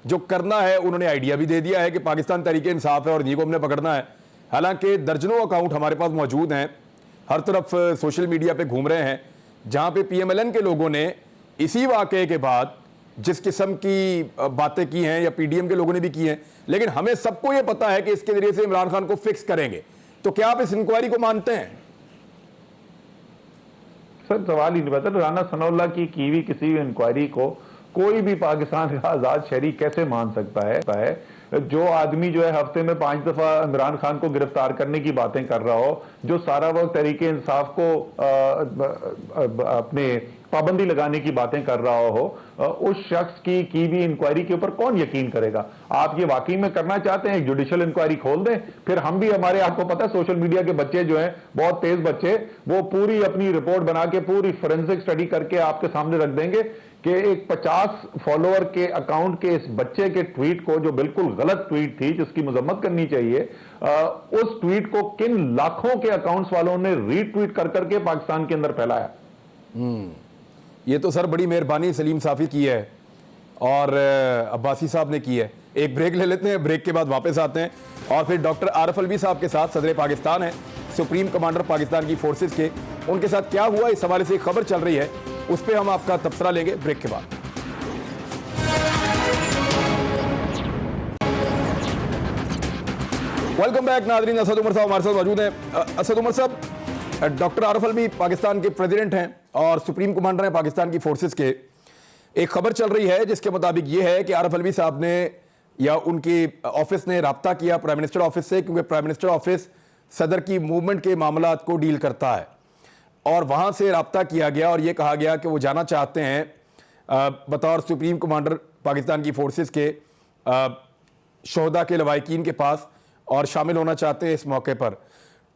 जो करना है उन्होंने आइडिया भी दे दिया है कि पाकिस्तान तहरीक इंसाफ है और इन्हीं को हमने पकड़ना है। हालांकि दर्जनों अकाउंट हमारे पास मौजूद हैं, हर तरफ सोशल मीडिया पे घूम रहे हैं, जहां पे पीएमएलएन के लोगों ने इसी वाकये के बाद जिस किस्म की बातें की हैं या पीडीएम के लोगों ने भी की हैं, लेकिन हमें सबको यह पता है कि इसके जरिए से इमरान खान को फिक्स करेंगे। तो क्या आप इस इंक्वायरी को मानते हैं? सर सवाल ही नहीं बता, राना सनाउल्लाह की हुई किसी भी इंक्वायरी को कोई भी पाकिस्तान का आजाद शहरी कैसे मान सकता है? जो आदमी जो है हफ्ते में 5 दफा इमरान खान को गिरफ्तार करने की बातें कर रहा हो, जो सारा वक्त तहरीक इंसाफ को अपने पाबंदी लगाने की बातें कर रहा हो, उस शख्स की भी इंक्वायरी के ऊपर कौन यकीन करेगा? आप ये वाकई में करना चाहते हैं, जुडिशियल इंक्वायरी खोल दें, फिर हम भी हमारे, आपको पता है सोशल मीडिया के बच्चे जो हैं, बहुत तेज बच्चे, वो पूरी अपनी रिपोर्ट बना के पूरी फोरेंसिक स्टडी करके आपके सामने रख देंगे कि एक 50 फॉलोअर के अकाउंट के इस बच्चे के ट्वीट को, जो बिल्कुल गलत ट्वीट थी जिसकी मजम्मत करनी चाहिए, उस ट्वीट को किन लाखों के अकाउंट्स वालों ने रीट्वीट कर करके पाकिस्तान के अंदर फैलाया। ये तो सर बड़ी मेहरबानी सलीम साफी की है और अब्बासी साहब ने की है। एक ब्रेक ले लेते हैं, ब्रेक के बाद वापस आते हैं और फिर डॉक्टर आरिफ अलवी साहब के साथ, सदर पाकिस्तान है, सुप्रीम कमांडर पाकिस्तान की फोर्सेस के, उनके साथ क्या हुआ इस हवाले से एक खबर चल रही है, उस पर हम आपका तबसरा लेंगे ब्रेक के बाद। वेलकम बैक नाज़रीन, असद उमर साहब हमारे साथ मौजूद हैं। असद उमर साहब, डॉक्टर आरिफ अलवी पाकिस्तान के प्रेसिडेंट हैं और सुप्रीम कमांडर हैं पाकिस्तान की फोर्सेस के। एक खबर चल रही है जिसके मुताबिक ये है कि आरिफ अलवी साहब ने या उनके ऑफिस ने राब्ता किया प्राइम मिनिस्टर ऑफिस से, क्योंकि प्राइम मिनिस्टर ऑफिस सदर की मूवमेंट के मामलात को डील करता है, और वहाँ से राब्ता किया गया और ये कहा गया कि वो जाना चाहते हैं बतौर सुप्रीम कमांडर पाकिस्तान की फोर्सेस के शोहदा के लवाहिकीन के पास और शामिल होना चाहते हैं इस मौके पर।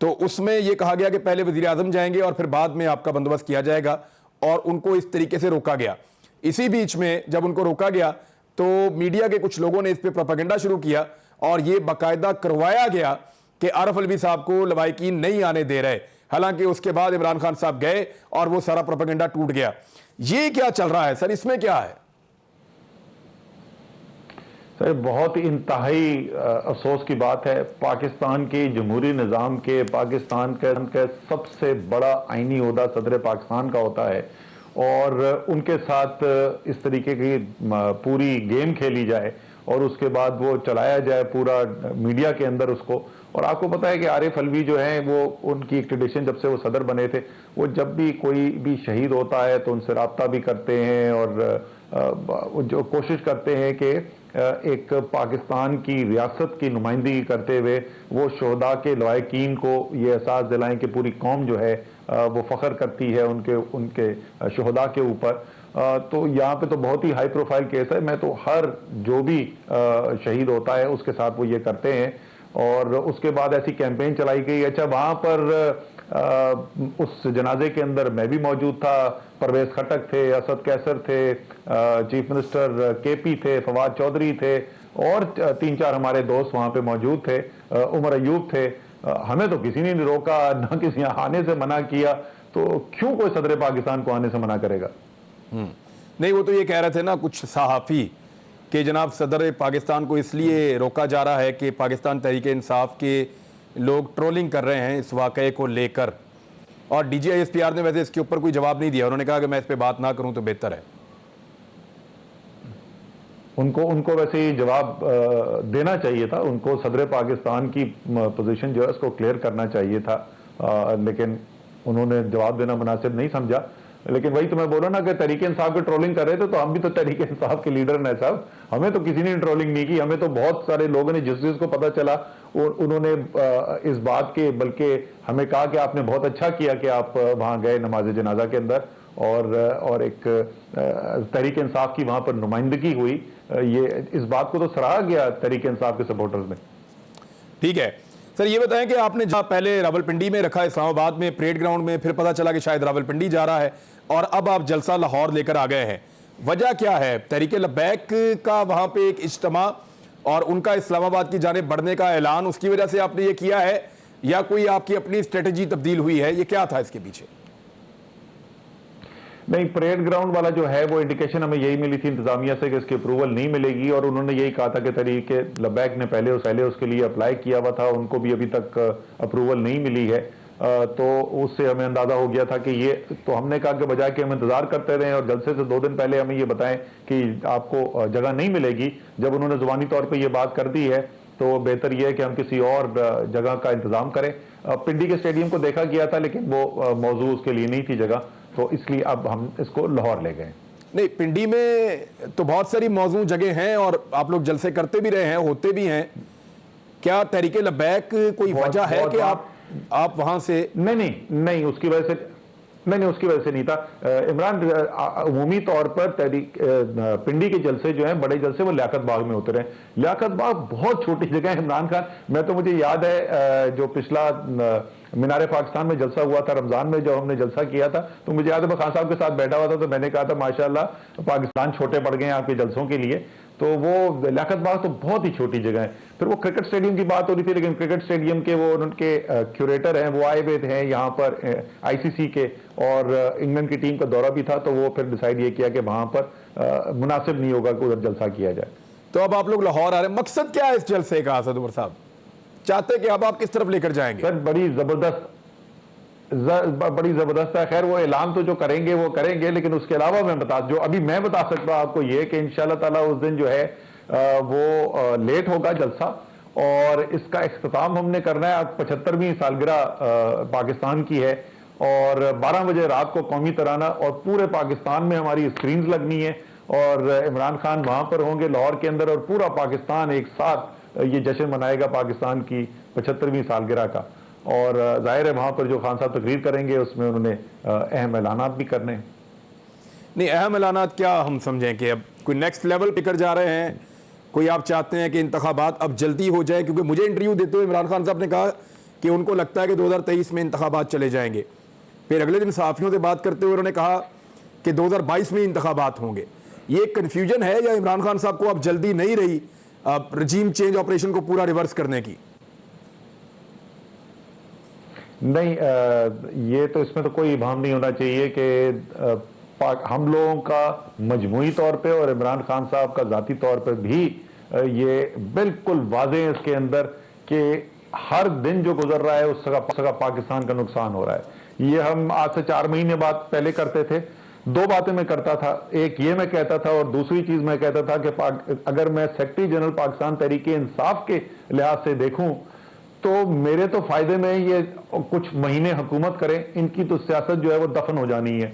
तो उसमें यह कहा गया कि पहले वज़ीर आज़म जाएंगे और फिर बाद में आपका बंदोबस्त किया जाएगा, और उनको इस तरीके से रोका गया। इसी बीच में जब उनको रोका गया तो मीडिया के कुछ लोगों ने इस पर प्रोपेगेंडा शुरू किया और ये बाकायदा करवाया गया कि आरिफ अलवी साहब को लवाहिकीन नहीं आने दे रहे। हालांकि उसके बाद इमरान खान साहब गए और वो सारा प्रोपेगेंडा टूट गया। ये क्या चल रहा है सर, इसमें क्या है? सर बहुत इंतहाई अफसोस की बात है। पाकिस्तान के जमहूरी निज़ाम के, पाकिस्तान के सबसे बड़ा आईनी ओहदा सदर पाकिस्तान का होता है, और उनके साथ इस तरीके की पूरी गेम खेली जाए और उसके बाद वो चलाया जाए पूरा मीडिया के अंदर उसको। और आपको पता है कि आरिफ अलवी जो हैं, वो उनकी एक ट्रेडिशन, जब से वो सदर बने थे, वो जब भी कोई भी शहीद होता है तो उनसे रब्ता भी करते हैं और जो कोशिश करते हैं कि एक पाकिस्तान की रियासत की नुमाइंदगी करते हुए वो शोहदा के लवाहिकीन को ये एहसास दिलाएं कि पूरी कौम जो है वो फ़ख्र करती है उनके शोहदा के ऊपर। तो यहाँ पे तो बहुत ही हाई प्रोफाइल केस है। मैं तो हर जो भी शहीद होता है उसके साथ वो ये करते हैं, और उसके बाद ऐसी कैंपेन चलाई गई। अच्छा, वहाँ पर उस जनाजे के अंदर मैं भी मौजूद था, परवेज खटक थे, असद कैसर थे, चीफ मिनिस्टर केपी थे, फवाद चौधरी थे, और 3-4 हमारे दोस्त वहाँ पे मौजूद थे, उमर अयूब थे। हमें तो किसी ने नहीं रोका, ना किसी ने आने से मना किया, तो क्यों कोई सदर पाकिस्तान को आने से मना करेगा? नहीं, वो तो ये कह रहे थे ना कुछ सहाफ़ी कि जनाब सदर पाकिस्तान को इसलिए रोका जा रहा है कि पाकिस्तान तहरीक इंसाफ के लोग ट्रोलिंग कर रहे हैं इस वाक़े को लेकर, और DGISPR ने वैसे इसके ऊपर कोई जवाब नहीं दिया। उन्होंने कहा कि मैं इस पर बात ना करूं तो बेहतर है। उनको वैसे ही जवाब देना चाहिए था। उनको सदर पाकिस्तान की पोजीशन जो है उसको क्लियर करना चाहिए था, लेकिन उन्होंने जवाब देना मुनासिब नहीं समझा। लेकिन वही तो मैं बोल रहा ना कि तहरीक इंसाफ के ट्रोलिंग कर रहे थे, तो हम भी तो तहरीक इंसाफ के लीडर हैं साहब। हमें तो किसी ने ट्रोलिंग नहीं की। हमें तो बहुत सारे लोगों ने, जिस को पता चला उन्होंने इस बात के, बल्कि हमें कहा कि आपने बहुत अच्छा किया कि आप वहाँ गए नमाज जनाजा के अंदर, और एक तहरीक इंसाफ की वहाँ पर नुमाइंदगी हुई। ये इस बात को तो सराहा गया तहरीक इंसाफ के सपोर्टर्स में। ठीक है सर, ये बताएं कि आपने जहाँ पहले रावलपिंडी में रखा, इस्लामाबाद में परेड ग्राउंड में, फिर पता चला कि शायद रावलपिंडी जा रहा है, और अब आप जलसा लाहौर लेकर आ गए हैं। वजह क्या है? तहरीक लब्बैक का वहाँ पे एक इज्तिमा और उनका इस्लामाबाद की जानिब बढ़ने का ऐलान, उसकी वजह से आपने ये किया है, या कोई आपकी अपनी स्ट्रेटजी तब्दील हुई है? ये क्या था इसके पीछे? नहीं, परेड ग्राउंड वाला जो है वो इंडिकेशन हमें यही मिली थी इंतजामिया से कि इसकी अप्रूवल नहीं मिलेगी, और उन्होंने यही कहा था कि तहरीक लब्बैक ने पहले उसके लिए अप्लाई किया हुआ था, उनको भी अभी तक अप्रूवल नहीं मिली है। तो उससे हमें अंदाजा हो गया था कि ये, तो हमने कहा कि बजाय कि हम इंतजार करते रहें और जलसे से 2 दिन पहले हमें ये बताएं कि आपको जगह नहीं मिलेगी, जब उन्होंने जुबानी तौर पर यह बात कर दी है तो बेहतर यह है कि हम किसी और जगह का इंतजाम करें। पिंडी के स्टेडियम को देखा गया था, लेकिन वो मौजू उसके लिए नहीं थी जगह, तो इसलिए अब हम इसको लाहौर ले गए। नहीं, पिंडी में तो बहुत सारी मौजूद जगह हैं और आप लोग जलसे करते भी रहे हैं, होते भी हैं। क्या तहरीक लब्बैक कोई वजह है कि आप वहां से? नहीं, उसकी वजह से नहीं, उसकी वजह से नहीं था। इमरान उमूमी तौर पर पिंडी के जलसे जो हैं, बड़े जलसे, वो लियाकत बाग में उतरे। लियाकत बाग बहुत छोटी जगह है। इमरान खान, मुझे याद है जो पिछला मीनार पाकिस्तान में जलसा हुआ था रमजान में, जब हमने जलसा किया था, तो मुझे याद है मैं खान साहब के साथ बैठा हुआ था, तो मैंने कहा था माशाल्लाह पाकिस्तान छोटे पड़ गए हैं आपके जलसों के लिए। तो वो लियाकत बाग तो बहुत ही छोटी जगह है। फिर वो क्रिकेट स्टेडियम की बात हो रही थी, लेकिन क्रिकेट स्टेडियम के वो उनके क्यूरेटर हैं, वो आए हुए थे यहाँ पर आईसीसी के, और इंग्लैंड की टीम का दौरा भी था, तो वो फिर डिसाइड ये किया कि वहां पर मुनासिब नहीं होगा कि उधर जलसा किया जाए। तो अब आप लोग लाहौर आ रहे हैं, मकसद क्या है इस जलसे का असद उमर साहब? चाहते कि अब आप किस तरफ लेकर जाएंगे? सर बड़ी जबरदस्त है। खैर वो ऐलान तो जो करेंगे वो करेंगे, लेकिन उसके अलावा मैं बता सकता हूं आपको ये कि इंशाल्लाह ताला उस दिन जो है वो लेट होगा जलसा, और इसका इख्तिताम हमने करना है। आज 75वीं सालगिरह पाकिस्तान की है, और 12 बजे रात को कौमी तराना, और पूरे पाकिस्तान में हमारी स्क्रीन लगनी है, और इमरान खान वहां पर होंगे लाहौर के अंदर, और पूरा पाकिस्तान एक साथ ये जश्न मनाएगा पाकिस्तान की 75वीं सालगिरह का। और जाहिर है वहां पर जो खान साहब तकरीर करेंगे उसमें उन्होंने अहम ऐलानात भी करने हैं। नहीं, अहम ऐलानात क्या हम समझें कि अब कोई नेक्स्ट लेवल पे कर जा रहे हैं? कोई आप चाहते हैं कि इंतखाबात अब जल्दी हो जाए? क्योंकि मुझे इंटरव्यू देते हुए इमरान खान साहब ने कहा कि उनको लगता है कि 2023 में इंतखाबात चले जाएंगे। फिर अगले दिन सहाफ़ियों से बात करते हुए उन्होंने कहा कि 2022 में इंतखाबात होंगे। ये कन्फ्यूजन है, या इमरान खान साहब को अब जल्दी नहीं रही रजीम चेंज ऑपरेशन को पूरा रिवर्स करने की? नहीं, ये तो इसमें तो कोई इबाम नहीं होना चाहिए कि हम लोगों का मजमूई तौर पे और इमरान खान साहब का ज़ाती तौर पर भी ये बिल्कुल वाज़ेह है इसके अंदर कि हर दिन जो गुजर रहा है उसका पाकिस्तान का नुकसान हो रहा है। ये हम आज से 4 महीने बाद पहले करते थे। 2 बातें मैं करता था, एक ये मैं कहता था, और दूसरी चीज मैं कहता था कि अगर मैं सेक्रेटरी जनरल पाकिस्तान तहरीके इंसाफ के लिहाज से देखूं तो मेरे तो फायदे में ये कुछ महीने हुकूमत करें, इनकी तो सियासत जो है वो दफन हो जानी है।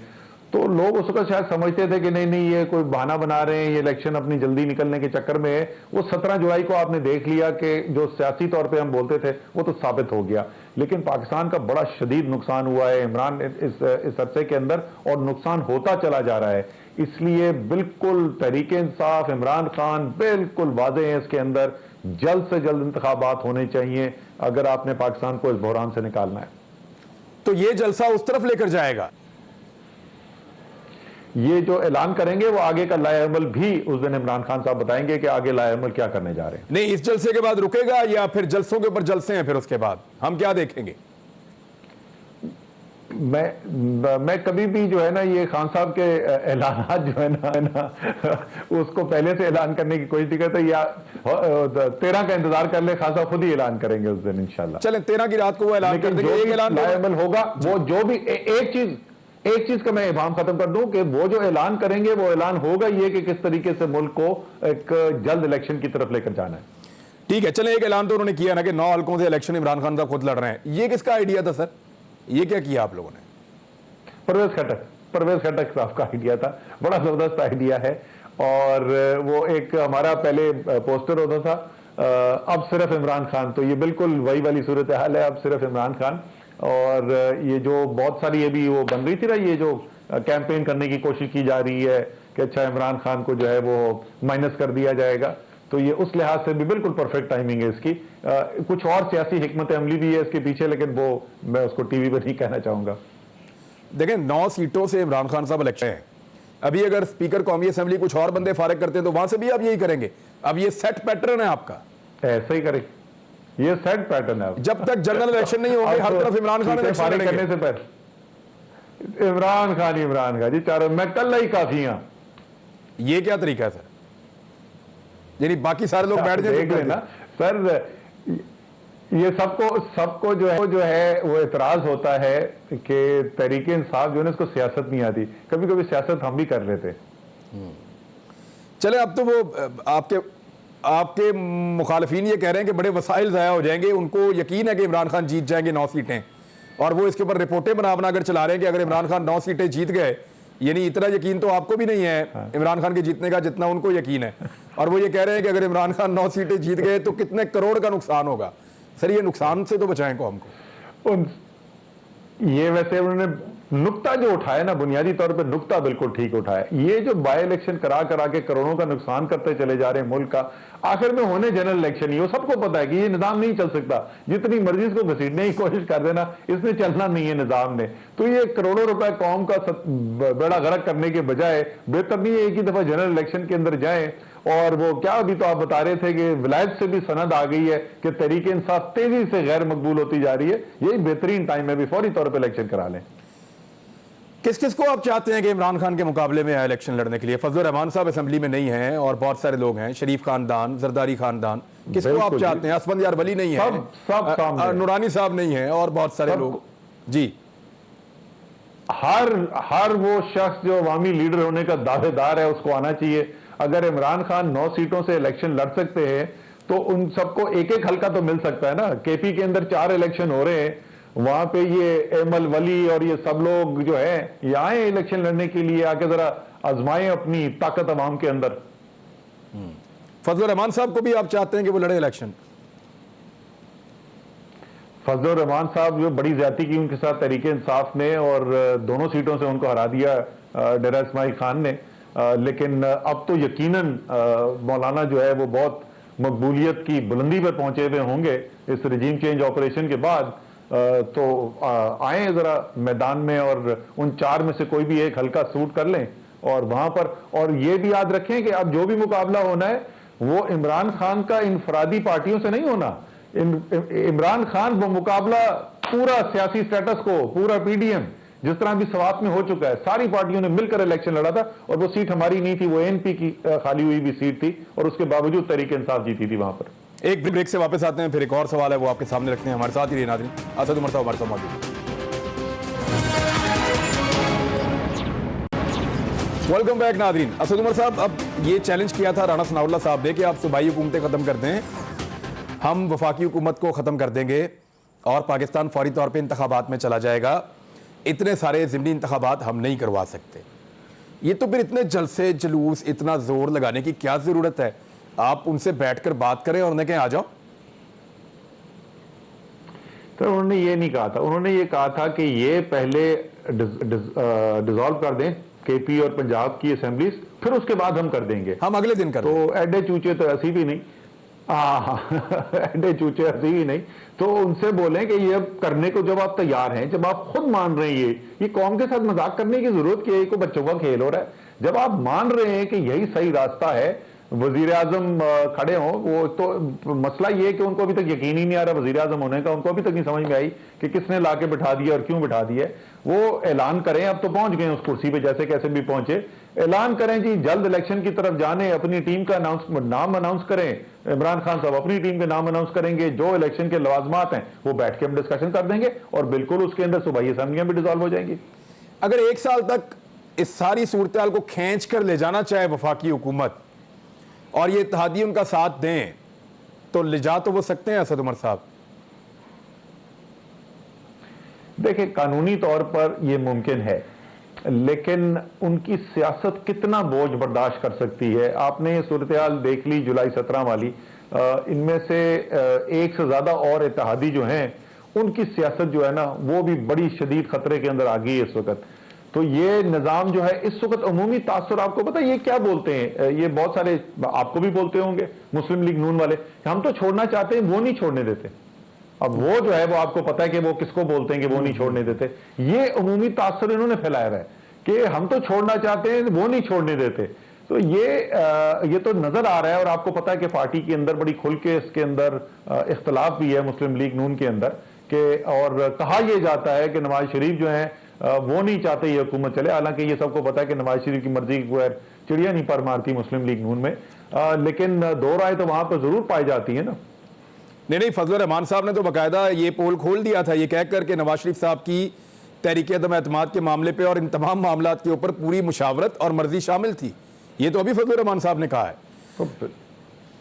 तो लोग उस वक्त शायद समझते थे कि नहीं ये कोई बहाना बना रहे हैं, ये इलेक्शन अपनी जल्दी निकलने के चक्कर में है। वो 17 जुलाई को आपने देख लिया कि जो सियासी तौर पे हम बोलते थे वो तो साबित हो गया। लेकिन पाकिस्तान का बड़ा शदीद नुकसान हुआ है इमरान इस अरसे के अंदर, और नुकसान होता चला जा रहा है। इसलिए बिल्कुल तहरीके इंसाफ, इमरान खान बिल्कुल वाज़ेह है इसके अंदर, जल्द से जल्द इंतखाबात होने चाहिए अगर आपने पाकिस्तान को इस बहरान से निकालना है। तो ये जलसा उस तरफ लेकर जाएगा? ये जो ऐलान करेंगे वो आगे का लाएअमल भी उस दिन इमरान खान साहब बताएंगे कि आगे लाएअमल क्या करने जा रहे हैं। नहीं, इस जलसे के बाद रुकेगा या फिर जलसों के ऊपर जलसे हैं? फिर उसके बाद हम क्या देखेंगे? मैं कभी भी जो है ना ये खान साहब के ऐलानात जो है ना उसको पहले से ऐलान करने की कोशिश नहीं करते, या 13 का इंतजार कर ले, खान साहब खुद ही ऐलान करेंगे उस दिन इंशाल्लाह। चलें 13 की रात को वो ऐलान कर देंगे। एक ऐलान लाएअमल होगा वो जो भी एक चीज का मैं इबाम खत्म कर दूं कि वो जो ऐलान करेंगे वो ऐलान होगा ये कि किस तरीके से मुल्क को एक जल्द इलेक्शन की तरफ लेकर जाना है। ठीक है, चलें एक ऐलान तो उन्होंने किया ना कि 9 हल्कों से इलेक्शन इमरान खान साहब खुद लड़ रहे हैं। ये किसका आइडिया था सर? ये क्या किया आप लोगों ने? परवेज खट्टक साहब का आइडिया था। बड़ा जबरदस्त आइडिया है, और वो एक हमारा पहले पोस्टर होता था अब सिर्फ इमरान खान, तो ये बिल्कुल वही वाली सूरत हाल है, अब सिर्फ इमरान खान। और ये जो बहुत सारी ये भी वो बन रही थी ना, ये जो कैंपेन करने की कोशिश की जा रही है कि अच्छा इमरान खान को जो है वो माइनस कर दिया जाएगा, तो ये उस लिहाज से भी बिल्कुल परफेक्ट टाइमिंग है इसकी। कुछ और सियासी हिकमत अमली भी है इसके पीछे, लेकिन वो मैं उसको टीवी पर नहीं कहना चाहूंगा। देखें 9 सीटों से इमरान खान साहब इलेक्शन है। अभी अगर स्पीकर कौमी असेंबली कुछ और बंदे फारिग करते हैं तो वहां से भी आप यही करेंगे? अब ये सेट पैटर्न है आपका? ऐसा ही करें, ये सेट पैटर्न है। जब तक जनरल इलेक्शन नहीं होंगे हर तरफ इमरान खान फारिग करने से पहले इमरान खान जी चारों मैं कल ही काफी हूं। ये क्या तरीका है सर? यानी बाकी सारे लोग बैठ जाए ना सर, ये सबको जो है वो एतराज होता है कि तहरीके इंसाफ जो है इसको सियासत नहीं आती। कभी कभी सियासत हम भी कर लेते। चले, अब तो वो आपके मुखालफीन ये कह रहे हैं कि बड़े वसाइल ज़ाया हो जाएंगे, उनको यकीन है कि इमरान खान जीत जाएंगे 9 सीटें, और वो इसके ऊपर रिपोर्टें बनाकर चला रहे हैं कि अगर इमरान खान 9 सीटें जीत गए, यानी इतना यकीन तो आपको भी नहीं है इमरान खान के जीतने का जितना उनको यकीन है, और वो ये कह रहे हैं कि अगर इमरान खान 9 सीटें जीत गए तो कितने करोड़ का नुकसान होगा। सर ये नुकसान से तो बचाएं को हमको। ये वैसे उन्होंने नुक्ता जो उठाया ना, बुनियादी तौर पर नुक्ता बिल्कुल ठीक उठाया। ये जो बाय इलेक्शन करा करा के करोड़ों का नुकसान करते चले जा रहे हैं मुल्क का, आखिर में होने जनरल इलेक्शन ही हो। सबको पता है कि ये निजाम नहीं चल सकता, जितनी मर्जी इसको घसीटने की कोशिश कर देना, इसने चलना नहीं है निजाम ने। तो ये करोड़ों रुपए कौम का बेड़ा गर्क करने के बजाय बेहतर नहीं है एक ही दफा जनरल इलेक्शन के अंदर जाए। और वो क्या, अभी तो आप बता रहे थे कि विलायत से भी सनद आ गई है कि तहरीक इंसाफ तेजी से गैर मकबूल होती जा रही है, यही बेहतरीन टाइम है, भी फौरी तौर पर इलेक्शन करा लें। किस किस को आप चाहते हैं कि इमरान खान के मुकाबले में इलेक्शन लड़ने के लिए? फजलुर रहमान साहब असेंबली में नहीं हैं और बहुत सारे लोग हैं, शरीफ खानदान, जरदारी खानदान, किसको आप चाहते हैं? असफंद यार वली नहीं है, सब नूरानी साहब नहीं है और बहुत सारे लोग। जी, हर वो शख्स जो अवामी लीडर होने का दावेदार है उसको आना चाहिए। अगर इमरान खान 9 सीटों से इलेक्शन लड़ सकते हैं तो उन सबको एक एक हल्का तो मिल सकता है ना। केपी के अंदर 4 इलेक्शन हो रहे हैं, वहां पे ये एमल वली और ये सब लोग जो है ये आए इलेक्शन लड़ने के लिए, आके जरा आजमाएं अपनी ताकत अवाम के अंदर। फजलुर रहमान साहब को भी आप चाहते हैं कि वो लड़े इलेक्शन? फजलुर रहमान साहब जो बड़ी ज्यादती की उनके साथ तहरीक इंसाफ ने, और दोनों सीटों से उनको हरा दिया डेरा इस्माइल खान ने। लेकिन अब तो यकीनन मौलाना जो है वो बहुत मकबूलियत की बुलंदी पर पहुंचे हुए होंगे इस रजीम चेंज ऑपरेशन के बाद। तो आए जरा मैदान में और उन 4 में से कोई भी एक हल्का सूट कर लें और वहां पर। और ये भी याद रखें कि अब जो भी मुकाबला होना है वो इमरान खान का इनफरादी पार्टियों से नहीं होना। इमरान खान वो मुकाबला पूरा सियासी स्टेटस को, पूरा पीडीएम जिस तरह भी सवात में हो चुका है, सारी पार्टियों ने मिलकर इलेक्शन लड़ा था और वो सीट हमारी नहीं थी, वो एनपी की खाली हुई भी सीट थी और उसके बावजूद तहरीक इंसाफ जीती थी वहां पर। एक ब्रेक से वापस आते हैं, फिर एक और सवाल है वो आपके सामने रखते हैं। हमारे साथ ही रहिए नाज़रीन। असद उमर साहब हमारे साथ मौजूद हैं। वेलकम बैक नाज़रीन। असद उमर साहब, अब ये चैलेंज किया था राणा सनाउल्लाह साहब ने कि आप सूबाई हुकूमतें ख़त्म कर दें, हम वफाकी हुकूमत को ख़त्म कर देंगे और पाकिस्तान फौरी तौर पर इंतखाबात में चला जाएगा। इतने सारे ज़िमनी इंतखाबात हम नहीं करवा सकते। ये तो फिर इतने जलसे जुलूस, इतना जोर लगाने की क्या ज़रूरत है? आप उनसे बैठकर बात करें और उन्हें कहें आ जाओ। तो उन्होंने ये नहीं कहा था, उन्होंने ये कहा था कि ये पहले डिसॉल्व कर दें केपी और पंजाब की असेंबलीज, फिर उसके बाद हम कर देंगे, हम अगले दिन कर तो देंगे। एडे चूचे तो ऐसी भी नहीं, एडे चूचे ऐसी भी नहीं। तो उनसे बोलें कि ये करने को जब आप तैयार हैं, जब आप खुद मान रहे हैं ये कौम के साथ मजाक करने की जरूरत क्या है? कोई बच्चों का खेल हो रहा है। जब आप मान रहे हैं कि यही सही रास्ता है, वजीर आजम खड़े हों, वो तो मसला ये है कि उनको अभी तक यकीन ही नहीं आ रहा वजीर आजम होने का, उनको अभी तक नहीं समझ में आई कि किसने लाके बिठा दिया और क्यों बिठा दिया। वो ऐलान करें, अब तो पहुंच गए उस कुर्सी पे जैसे कैसे भी पहुंचे, ऐलान करें जी जल्द इलेक्शन की तरफ जाने, अपनी टीम का नाम अनाउंस करें। इमरान खान साहब अपनी टीम के नाम अनाउंस करेंगे, जो इलेक्शन के लवाजमात हैं वो बैठ के हम डिस्कशन कर देंगे और बिल्कुल उसके अंदर सूबाई असेंबलियां भी डिसॉल्व हो जाएंगी। अगर 1 साल तक इस सारी सूरत हाल को खींच कर ले जाना चाहे वफाकी हुकूमत और ये इत्तेहादी उनका साथ दें तो ले जा तो वो सकते हैं असद उमर साहब? देखिए, कानूनी तौर पर यह मुमकिन है, लेकिन उनकी सियासत कितना बोझ बर्दाश्त कर सकती है? आपने ये सूरत हाल देख ली जुलाई 17 वाली। इनमें से एक से ज्यादा और इत्तेहादी जो हैं उनकी सियासत जो है ना वो भी बड़ी शदीद खतरे के अंदर आ गई है इस वक्त। तो ये निज़ाम जो है इस वक्त अमूमी तासुर, आपको पता है ये क्या बोलते हैं, ये बहुत सारे आपको भी बोलते होंगे मुस्लिम लीग नून वाले, हम तो छोड़ना चाहते हैं, वो नहीं छोड़ने देते। अब वो जो है वो आपको पता है कि वो किसको बोलते हैं कि वो नहीं छोड़ने देते। ये अमूमी तासुर इन्होंने फैलाया है कि हम तो छोड़ना चाहते हैं, वो नहीं छोड़ने देते। तो ये तो नजर आ रहा है। और आपको पता है कि पार्टी के अंदर बड़ी खुल के इसके अंदर इख्तलाफ भी है मुस्लिम लीग नून के अंदर के, और कहा यह जाता है कि नवाज शरीफ जो है वो नहीं चाहते ये हुकूमत चले। हालांकि ये सबको पता है कि नवाज शरीफ की मर्जी को चिड़िया नहीं पर मारती मुस्लिम लीग नून में, लेकिन दो राय तो वहां पर जरूर पाई जाती है ना। नहीं, फजलुर रहमान साहब ने तो बाकायदा ये पोल खोल दिया था, ये कहकर के नवाज शरीफ साहब की तहरीक अदम एतमाद के मामले पे और इन तमाम मामलात के ऊपर पूरी मुशावरत और मर्जी शामिल थी। ये तो अभी फजलुर रहमान साहब ने कहा है। तो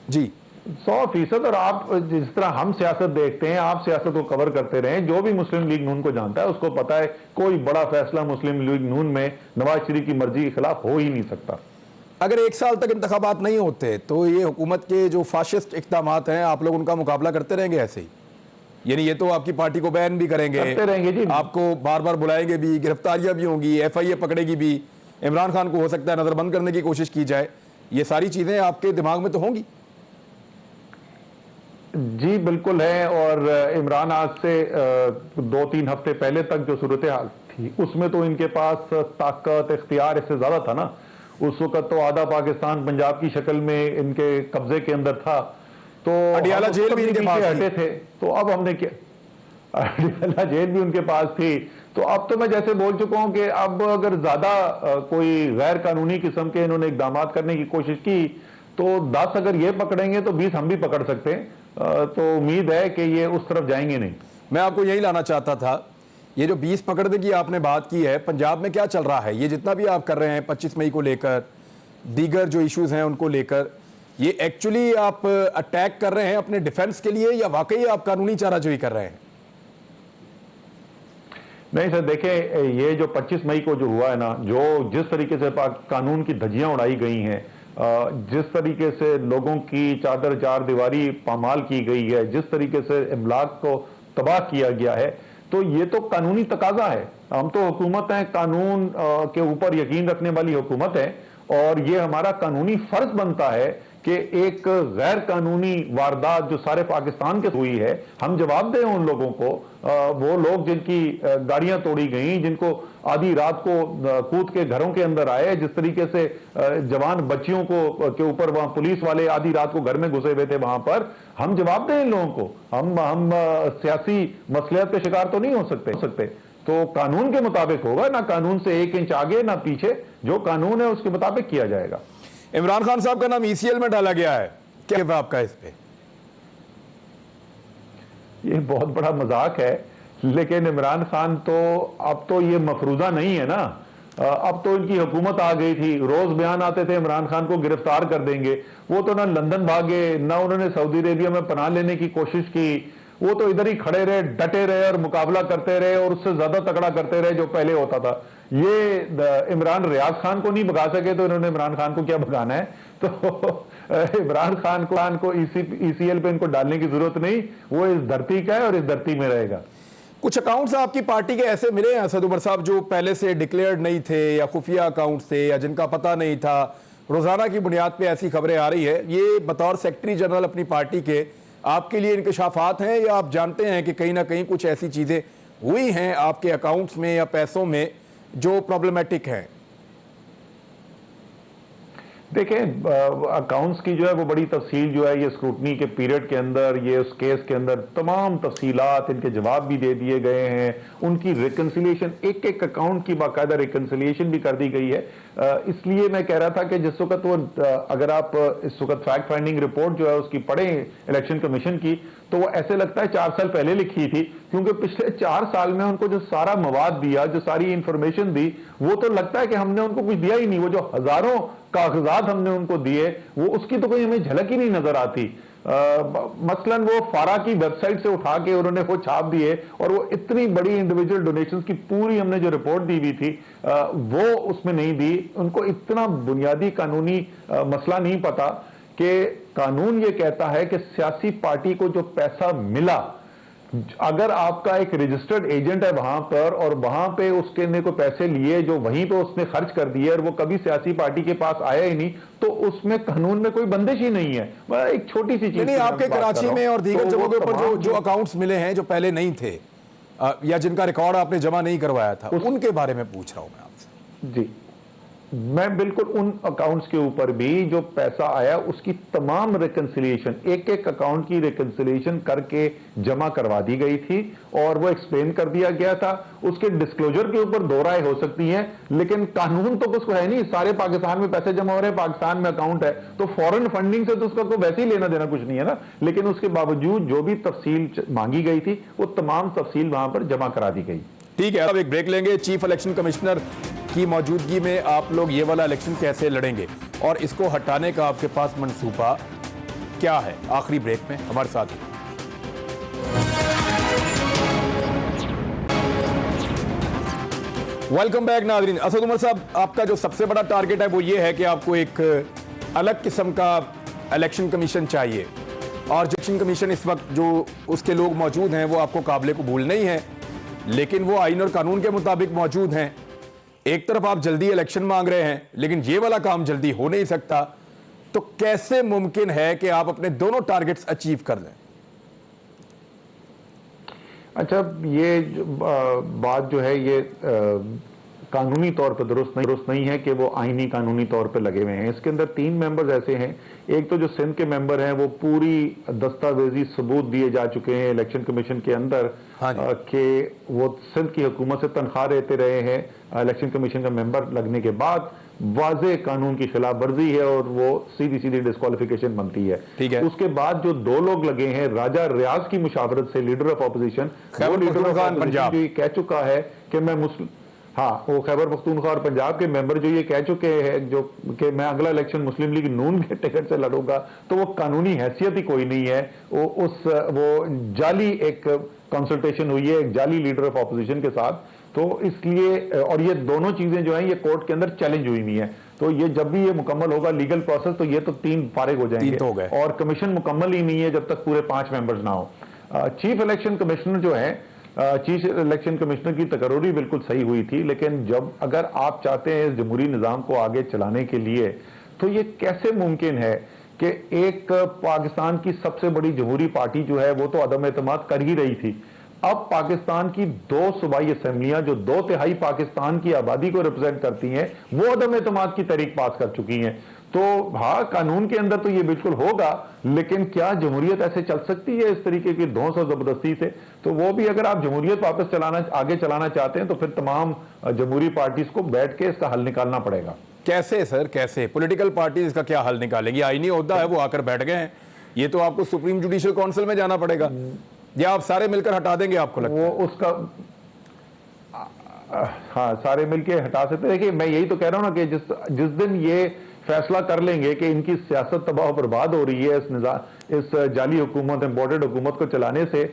जी 100%। और आप जिस तरह हम सियासत देखते हैं, आप सियासत को कवर करते रहे, जो भी मुस्लिम लीग नून को जानता है उसको पता है कोई बड़ा फैसला मुस्लिम लीग नून में नवाज शरीफ की मर्जी के खिलाफ हो ही नहीं सकता। अगर 1 साल तक इंतखाबात नहीं होते तो ये हुकूमत के जो फाशिस्ट इक़दामात हैं आप लोग उनका मुकाबला करते रहेंगे ऐसे ही? यानी ये तो आपकी पार्टी को बैन भी करेंगे, करते रहेंगे जी। आपको बार बार बुलाएंगे भी, गिरफ्तारियां भी होंगी, एफआईए पकड़ेगी भी, इमरान खान को हो सकता है नजरबंद करने की कोशिश की जाए। ये सारी चीजें आपके दिमाग में तो होंगी। जी बिल्कुल है। और इमरान आज से 2-3 हफ्ते पहले तक जो सूरत हाल थी उसमें तो इनके पास ताकत इख्तियार इससे ज्यादा था ना। उस वक्त तो आधा पाकिस्तान पंजाब की शक्ल में इनके कब्जे के अंदर था, तो अडियाला जेल भी इनके पास हटे थे। तो अब हमने क्या, अडियाला जेल भी उनके पास थी। तो अब तो मैं जैसे बोल चुका हूं कि अब अगर ज्यादा कोई गैर कानूनी किस्म के इन्होंने इकदाम करने की कोशिश की तो 10 अगर ये पकड़ेंगे तो 20 हम भी पकड़ सकते हैं। तो उम्मीद है कि ये उस तरफ जाएंगे नहीं। मैं आपको यही लाना चाहता था, ये जो 20 पकड़ने की आपने बात की है, पंजाब में क्या चल रहा है? ये जितना भी आप कर रहे हैं 25 मई को लेकर, दीगर जो इश्यूज हैं उनको लेकर, ये एक्चुअली आप अटैक कर रहे हैं अपने डिफेंस के लिए या वाकई आप कानूनी चाराजोई कर रहे हैं? नहीं सर, देखें, ये जो 25 मई को जो हुआ है ना, जो जिस तरीके से कानून की धज्जियां उड़ाई गई हैं, जिस तरीके से लोगों की चादर चार दीवारी पामाल की गई है, जिस तरीके से इमलाक को तबाह किया गया है, तो ये तो कानूनी तकाजा है। हम तो हुकूमत हैं, कानून के ऊपर यकीन रखने वाली हुकूमत है, और ये हमारा कानूनी फर्ज बनता है कि एक गैर कानूनी वारदात जो सारे पाकिस्तान के हुई है, हम जवाब दें उन लोगों को। वो लोग जिनकी गाड़ियां तोड़ी गई, जिनको आधी रात को कूद के घरों के अंदर आए, जिस तरीके से जवान बच्चियों को के ऊपर वहां पुलिस वाले आधी रात को घर में घुसे हुए थे, वहां पर हम जवाब दें इन लोगों को। हम सियासी मसलियत के शिकार तो नहीं हो सकते। तो कानून के मुताबिक होगा, ना कानून से 1 इंच आगे ना पीछे, जो कानून है उसके मुताबिक किया जाएगा। इमरान खान साहब का नाम ईसीएल में डाला गया है, क्या है आपका इस पे? ये बहुत बड़ा मजाक है, लेकिन इमरान खान तो अब तो ये मफरूजा नहीं है ना। अब तो इनकी हुकूमत आ गई थी, रोज बयान आते थे इमरान खान को गिरफ्तार कर देंगे। वो तो ना लंदन भागे, ना उन्होंने सऊदी अरेबिया में पनाह लेने की कोशिश की। वो तो इधर ही खड़े रहे, डटे रहे और मुकाबला करते रहे, और उससे ज्यादा तगड़ा करते रहे जो पहले होता था। ये इमरान रियाज खान को नहीं भगा सके तो इन्होंने इमरान खान को क्या भगाना है? तो इमरान खान को ईसीएल पे इनको डालने की जरूरत नहीं। वो इस धरती का है और इस धरती में रहेगा। कुछ अकाउंट्स आपकी पार्टी के ऐसे मिले हैं असद उमर साहब जो पहले से डिक्लेयर्ड नहीं थे, या खुफिया अकाउंट्स थे, या जिनका पता नहीं था? रोजाना की बुनियाद पे ऐसी खबरें आ रही है। ये बतौर सेक्रेटरी जनरल अपनी पार्टी के आपके लिए इंकशाफात हैं, या आप जानते हैं कि कहीं ना कहीं कुछ ऐसी चीजें हुई हैं आपके अकाउंट्स में या पैसों में जो प्रॉब्लमेटिक हैं? देखें, अकाउंट्स की जो है वो बड़ी तफसील जो है ये स्क्रूटनी के पीरियड के अंदर, ये उस केस के अंदर तमाम तफसीलात, इनके जवाब भी दे दिए गए हैं। उनकी रिकन्सिलिएशन, एक एक अकाउंट की बाकायदा रिकन्सिलिएशन भी कर दी गई है। इसलिए मैं कह रहा था कि जिस वक्त वो, अगर आप इस वक्त फैक्ट फाइंडिंग रिपोर्ट जो है उसकी पढ़ें इलेक्शन कमीशन की, तो वो ऐसे लगता है 4 साल पहले लिखी थी, क्योंकि पिछले 4 साल में उनको जो सारा मवाद दिया, जो सारी इंफॉर्मेशन दी, वो तो लगता है कि हमने उनको कुछ दिया ही नहीं। वो जो हजारों कागजात हमने उनको दिए, वो उसकी तो कोई हमें झलक ही नहीं नजर आती। मसलन वो फारा की वेबसाइट से उठा के उन्होंने वो छाप दिए, और वो इतनी बड़ी इंडिविजुअल डोनेशंस की पूरी हमने जो रिपोर्ट दी हुई थी वो उसमें नहीं दी। उनको इतना बुनियादी कानूनी मसला नहीं पता कि कानून ये कहता है कि सियासी पार्टी को जो पैसा मिला, अगर आपका एक रजिस्टर्ड एजेंट है वहां पर, और वहां पे उसके ने कोई पैसे लिए जो वहीं पे उसने खर्च कर दिए, और वो कभी सियासी पार्टी के पास आया ही नहीं, तो उसमें कानून में कोई बंदिश ही नहीं है। एक छोटी सी चीज, नहीं, आपके कराची में और दीगर जगहों के ऊपर जो अकाउंट्स मिले हैं जो पहले नहीं थे, या जिनका रिकॉर्ड आपने जमा नहीं करवाया था, उनके बारे में पूछ रहा हूं मैं आपसे। जी, मैं बिल्कुल उन अकाउंट्स के ऊपर भी जो पैसा आया उसकी तमाम रिकन्सिलिएशन, एक एक अकाउंट की रिकन्सिलिएशन करके जमा करवा दी गई थी, और वो एक्सप्लेन कर दिया गया था। उसके डिस्क्लोजर के ऊपर 2 राय हो सकती हैं, लेकिन कानून तो कुछ है नहीं। सारे पाकिस्तान में पैसे जमा हो रहे हैं, पाकिस्तान में अकाउंट है, तो फॉरेन फंडिंग से तो उसका कोई वैसे ही लेना देना कुछ नहीं है ना। लेकिन उसके बावजूद जो भी तफसील मांगी गई थी, वो तमाम तफसील वहां पर जमा करा दी गई। ठीक है, अब एक ब्रेक लेंगे। चीफ इलेक्शन कमिश्नर की मौजूदगी में आप लोग ये वाला इलेक्शन कैसे लड़ेंगे, और इसको हटाने का आपके पास मंसूबा क्या है? आखिरी ब्रेक में हमारे साथ। वेलकम बैक नाज़रीन। असद उमर साहब, आपका जो सबसे बड़ा टारगेट है वो ये है कि आपको एक अलग किस्म का इलेक्शन कमीशन चाहिए, और इलेक्शन कमीशन इस वक्त जो उसके लोग मौजूद हैं वो आपको काबिल कबूल नहीं है, लेकिन वो आइन और कानून के मुताबिक मौजूद हैं। एक तरफ आप जल्दी इलेक्शन मांग रहे हैं, लेकिन ये वाला काम जल्दी हो नहीं सकता, तो कैसे मुमकिन है कि आप अपने दोनों टारगेट्स अचीव कर लें? अच्छा, ये बात जो है ये कानूनी तौर पर दुरुस्त नहीं है कि वो आईनी कानूनी तौर पर लगे हुए हैं। इसके अंदर 3 मेंबर्स ऐसे हैं। एक तो जो सिंध के मेंबर हैं वो पूरी दस्तावेजी सबूत दिए जा चुके हैं इलेक्शन कमीशन के अंदर कि वो सिंध की हुकूमत से तनख्वाह लेते रहे हैं इलेक्शन कमीशन का मेंबर लगने के बाद। वाज़े कानून की खिलाफ वर्जी है और वो सीधी सीधी डिस्क्वालिफिकेशन बनती है। ठीक है। उसके बाद जो 2 लोग लगे हैं राजा रियाज की मुशावरत से, लीडर ऑफ ऑपोजिशन, वो लीडर ऑफ ऑपोजिशन जो कह चुका है कि मैं मुस्लिम, हाँ, वो खैबर पख्तूनख्वा और पंजाब के मेंबर जो ये कह चुके हैं जो कि मैं अगला इलेक्शन मुस्लिम लीग नून के टिकट से लड़ूंगा, तो वो कानूनी हैसियत ही कोई नहीं है। वो जाली एक कंसल्टेशन हुई है एक जाली लीडर ऑफ ऑपोजिशन के साथ। तो इसलिए, और ये दोनों चीजें जो हैं ये कोर्ट के अंदर चैलेंज हुई हुई हैं। तो ये जब भी ये मुकम्मल होगा लीगल प्रोसेस, तो ये तो 3 फारिग हो जाएंगे। और कमीशन मुकम्मल ही नहीं है जब तक पूरे 5 मेंबर्स ना हो। चीफ इलेक्शन कमिश्नर जो है, चीफ इलेक्शन कमिश्नर की तकर्री बिल्कुल सही हुई थी, लेकिन जब अगर आप चाहते हैं इस जमहूरी निज़ाम को आगे चलाने के लिए, तो ये कैसे मुमकिन है कि एक पाकिस्तान की सबसे बड़ी जमहूरी पार्टी जो है वो तो अदम एतमाद कर ही रही थी, अब पाकिस्तान की 2 सूबाई असेंबलियां जो 2/3 पाकिस्तान की आबादी को रिप्रेजेंट करती हैं, वो अदम एतमाद की तहरीक पास कर चुकी हैं। तो हाँ, कानून के अंदर तो ये बिल्कुल होगा, लेकिन क्या जमहूरियत ऐसे चल सकती है इस तरीके की धौंस और जबरदस्ती से? तो वो भी अगर आप जमहूरियत वापस आगे चलाना चाहते हैं तो फिर तमाम जमहूरी पार्टीज को बैठ के इसका हल निकालना पड़ेगा। कैसे सर, कैसे पॉलिटिकल पार्टीज इसका क्या हल निकालेंगी? आईनी ओहदा है, वो आकर बैठ गए हैं, ये तो आपको सुप्रीम जुडिशियल काउंसिल में जाना पड़ेगा, या आप सारे मिलकर हटा देंगे? आपको लगता है वो उसका हाँ, सारे मिलके हटा सकते हैं। देखिए, मैं यही तो कह रहा हूं ना कि जिस दिन ये फैसला कर लेंगे कि इनकी सियासत तबाह बर्बाद हो रही है इस जाली हुकूमत, इम्पोर्टेड हुकूमत को चलाने से,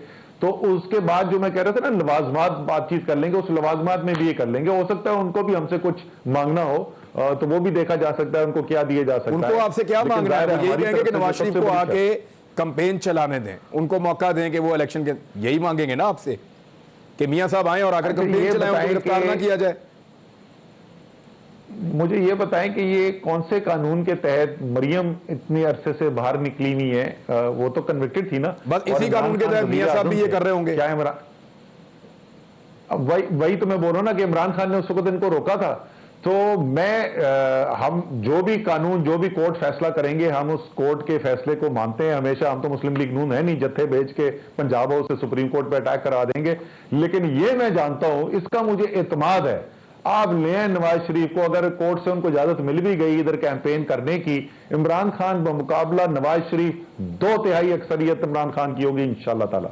तो उसके बाद जो मैं कह रहा था ना, लवाजमात बातचीत कर लेंगे, उस लवाजमात में भी ये कर लेंगे। हो सकता है उनको भी हमसे कुछ मांगना हो, तो वो भी देखा जा सकता है उनको क्या दिया जा सकता है। उनको आपसे क्या मांगना है? यही कहेंगे कि नवाज शरीफ को आके कैंपेन चलाने दें, उनको मौका दें कि वो इलेक्शन के, यही मांगेंगे ना आपसे कि मियां साहब आए और आकर कैंपेन चलाएं, उनको गिरफ्तार ना किया जाए? मुझे ये बताएं कि ये कौन से कानून के तहत मरियम इतनी अरसे से बाहर निकली हुई है? वो तो कन्विक्टेड थी ना, बस इसी कानून के तहत मियां साहब भी ये कर रहे होंगे क्या? इमरान, वही तो मैं बोल रहा हूं ना कि इमरान खान ने उस वक्त इनको रोका था। तो हम जो भी कानून, जो भी कोर्ट फैसला करेंगे, हम उस कोर्ट के फैसले को मानते हैं हमेशा। हम तो मुस्लिम लीग नून है नहीं, जत्थे भेज के पंजाब हाउस से सुप्रीम कोर्ट पे अटैक करा देंगे। लेकिन ये मैं जानता हूं, इसका मुझे एतमाद है, आप लें नवाज शरीफ को, अगर कोर्ट से उनको इजाजत मिल भी गई इधर कैंपेन करने की, इमरान खान बमुकाबला नवाज शरीफ 2/3 अक्सरियत इमरान खान की होगी इंशाअल्लाह ताला।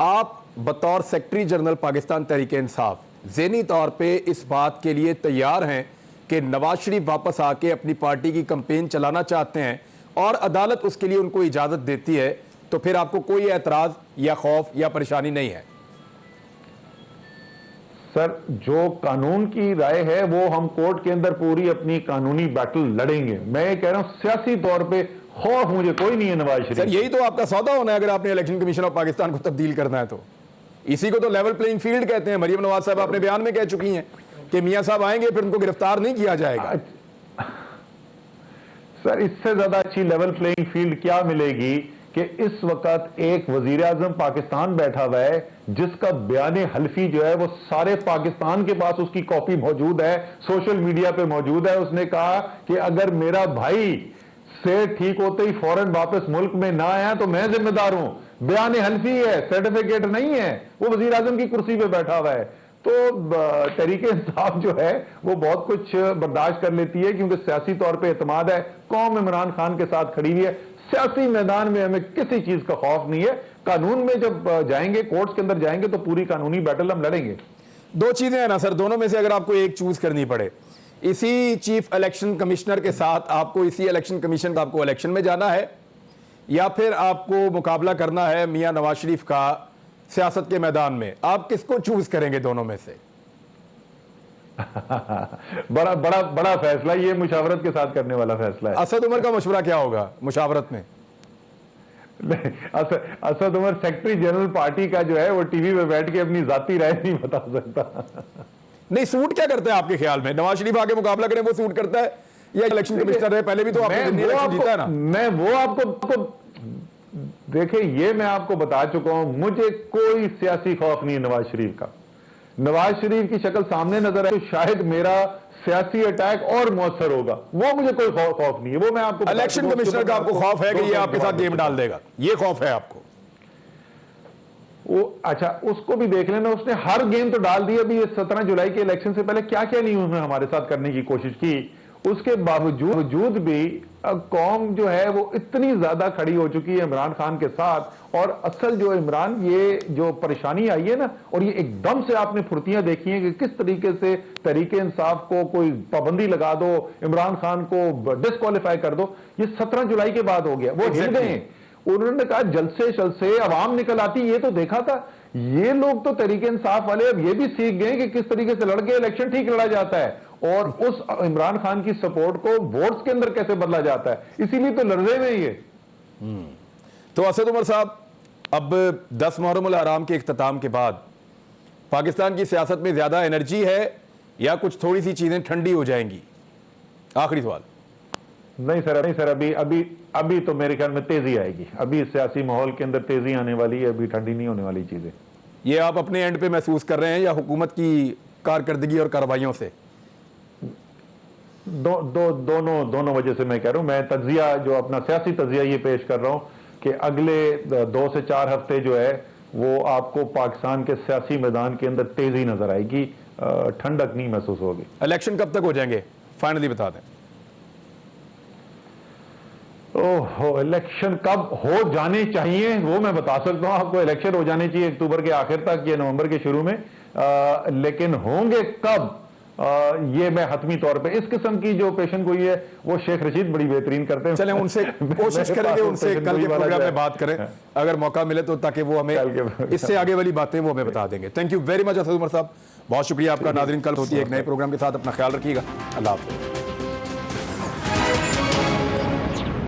आप बतौर सेक्रेटरी जनरल पाकिस्तान तहरीक इंसाफ ज़हनी तौर पे इस बात के लिए तैयार हैं कि नवाज शरीफ वापस आके अपनी पार्टी की कैंपेन चलाना चाहते हैं और अदालत उसके लिए उनको इजाज़त देती है, तो फिर आपको कोई एतराज़ या खौफ या परेशानी नहीं है? सर, जो कानून की राय है वो हम कोर्ट के अंदर पूरी अपनी कानूनी बैटल लड़ेंगे। मैं ये कह रहा हूं, सियासी तौर पे खौफ मुझे कोई नहीं है नवाज शरीफ। सर, यही तो आपका सौदा होना है अगर आपने इलेक्शन कमीशन ऑफ पाकिस्तान को तब्दील करना है। तो इसी को तो लेवल प्लेइंग फील्ड कहते हैं। मरियम नवाज साहब अपने बयान में कह चुकी हैं कि मियां साहब आएंगे फिर उनको गिरफ्तार नहीं किया जाएगा। सर, इससे ज्यादा अच्छी लेवल प्लेइंग फील्ड क्या मिलेगी कि इस वक्त एक वजीर आजम पाकिस्तान बैठा हुआ है जिसका बयान हल्फी जो है वो सारे पाकिस्तान के पास उसकी कॉपी मौजूद है, सोशल मीडिया पे मौजूद है। उसने कहा कि अगर मेरा भाई से ठीक होते ही फौरन वापस मुल्क में ना आया तो मैं जिम्मेदार हूं। बयान हल्फी है, सर्टिफिकेट नहीं है। वो वजीर आजम की कुर्सी पे बैठा हुआ है। तो तहरीक इंसाफ जो है वो बहुत कुछ बर्दाश्त कर लेती है क्योंकि सियासी तौर पे एतमाद है, कौम इमरान खान के साथ खड़ी हुई है। सियासी मैदान में हमें किसी चीज का खौफ नहीं है। कानून में जब जाएंगे, कोर्ट्स के अंदर जाएंगे तो पूरी कानूनी बैटल हम लड़ेंगे। 2 चीजें हैं ना सर, दोनों में से अगर आपको एक चूज करनी पड़े, इसी चीफ इलेक्शन कमिश्नर के साथ आपको इसी इलेक्शन कमीशन का आपको इलेक्शन में जाना है या फिर आपको मुकाबला करना है मियां नवाज शरीफ का सियासत के मैदान में, आप किसको चूज करेंगे दोनों में से? बड़ा बड़ा बड़ा फैसला, ये मुशावरत के साथ करने वाला फैसला है। असद उमर का मशवरा क्या होगा मुशावरत में? Asad Umar secretary general party का जो है वो टीवी पे बैठ के अपनी जाती राय नहीं बता सकता। नहीं, सूट क्या करता है आपके ख्याल में? नवाज शरीफ आके मुकाबला करें वो सूट करता है या इलेक्शन कमिश्नर है? पहले भी तो आपने दिल्ली इलेक्शन जीता है ना। मैं वो आपको देखिए, ये मैं आपको बता चुका हूं, मुझे कोई सियासी खौफ नहीं है नवाज शरीफ का। नवाज शरीफ की शक्ल सामने नजर आए तो शायद मेरा सियासी अटैक और मौसर होगा, वो मुझे कोई खौफ नहीं है। वो मैं आपको इलेक्शन कमिश्नर का आपको खौफ है कि ये आपके साथ गेम डाल देगा, ये खौफ है आपको? वो अच्छा, उसको भी देख लेना, उसने हर गेम तो डाल दी। अभी 17 जुलाई के इलेक्शन से पहले क्या क्या नहीं उसने हमारे साथ करने की कोशिश की, उसके बावजूद भी कौम जो है वो इतनी ज्यादा खड़ी हो चुकी है इमरान खान के साथ। और असल जो इमरान, ये जो परेशानी आई है ना, और ये एकदम से आपने फुर्तियां देखी हैं कि किस तरीके से तरीके इंसाफ को कोई पाबंदी लगा दो, इमरान खान को डिस्क्वालीफाई कर दो, ये 17 जुलाई के बाद हो गया। वो हिल गए, उन्होंने कहा जलसे जलसे आवाम निकल आती, ये तो देखा था। ये लोग तो तरीके इंसाफ वाले अब ये भी सीख गए कि किस तरीके से लड़के इलेक्शन ठीक लड़ा जाता है, और उस इमरान खान की सपोर्ट को वोट्स के अंदर कैसे बदला जाता है, इसीलिए तो लड़े में ये। तो असद उमर साहब, अब 10 मुहर्रम उल हराम के इख्तिताम के बाद पाकिस्तान की सियासत में ज्यादा एनर्जी है या कुछ थोड़ी सी चीजें ठंडी हो जाएंगी? आखिरी सवाल। नहीं सर, अभी तो मेरे ख्याल में तेजी आएगी। अभी सियासी माहौल के अंदर तेजी आने वाली है, अभी ठंडी नहीं होने वाली चीजें। ये आप अपने एंड पे महसूस कर रहे हैं या हुकूमत की कारकर्दगी और कार्रवाइयों से? दोनों वजह से मैं कह रहा हूं। मैं तज्जिया, जो अपना सियासी तज्जिया ये पेश कर रहा हूं कि अगले 2 से 4 हफ्ते जो है वो आपको पाकिस्तान के सियासी मैदान के अंदर तेजी नजर आएगी, ठंडक नहीं महसूस होगी। इलेक्शन कब तक हो जाएंगे, फाइनली बता दें? ओहो, इलेक्शन कब हो जाने चाहिए वो मैं बता सकता हूं आपको। इलेक्शन हो जाने चाहिए अक्टूबर के आखिर तक या नवंबर के शुरू में, लेकिन होंगे कब, ये मैं हतमी तौर पे, इस किस्म की जो पेशन गोई है वो शेख रशीद बड़ी बेहतरीन करते हैं। चलें, उनसे कोशिश करेंगे, उनसे कल के प्रोग्राम में बात करें अगर मौका मिले तो, ताकि वो हमें इससे आगे वाली बातें वो हमें बता देंगे। Thank you very much Asad Umar साहब, बहुत शुक्रिया आपका। नाज़रीन, कल होती है एक नए प्रोग्राम के साथ, अपना ख्याल रखिएगा। अल्लाह हाफ़िज़।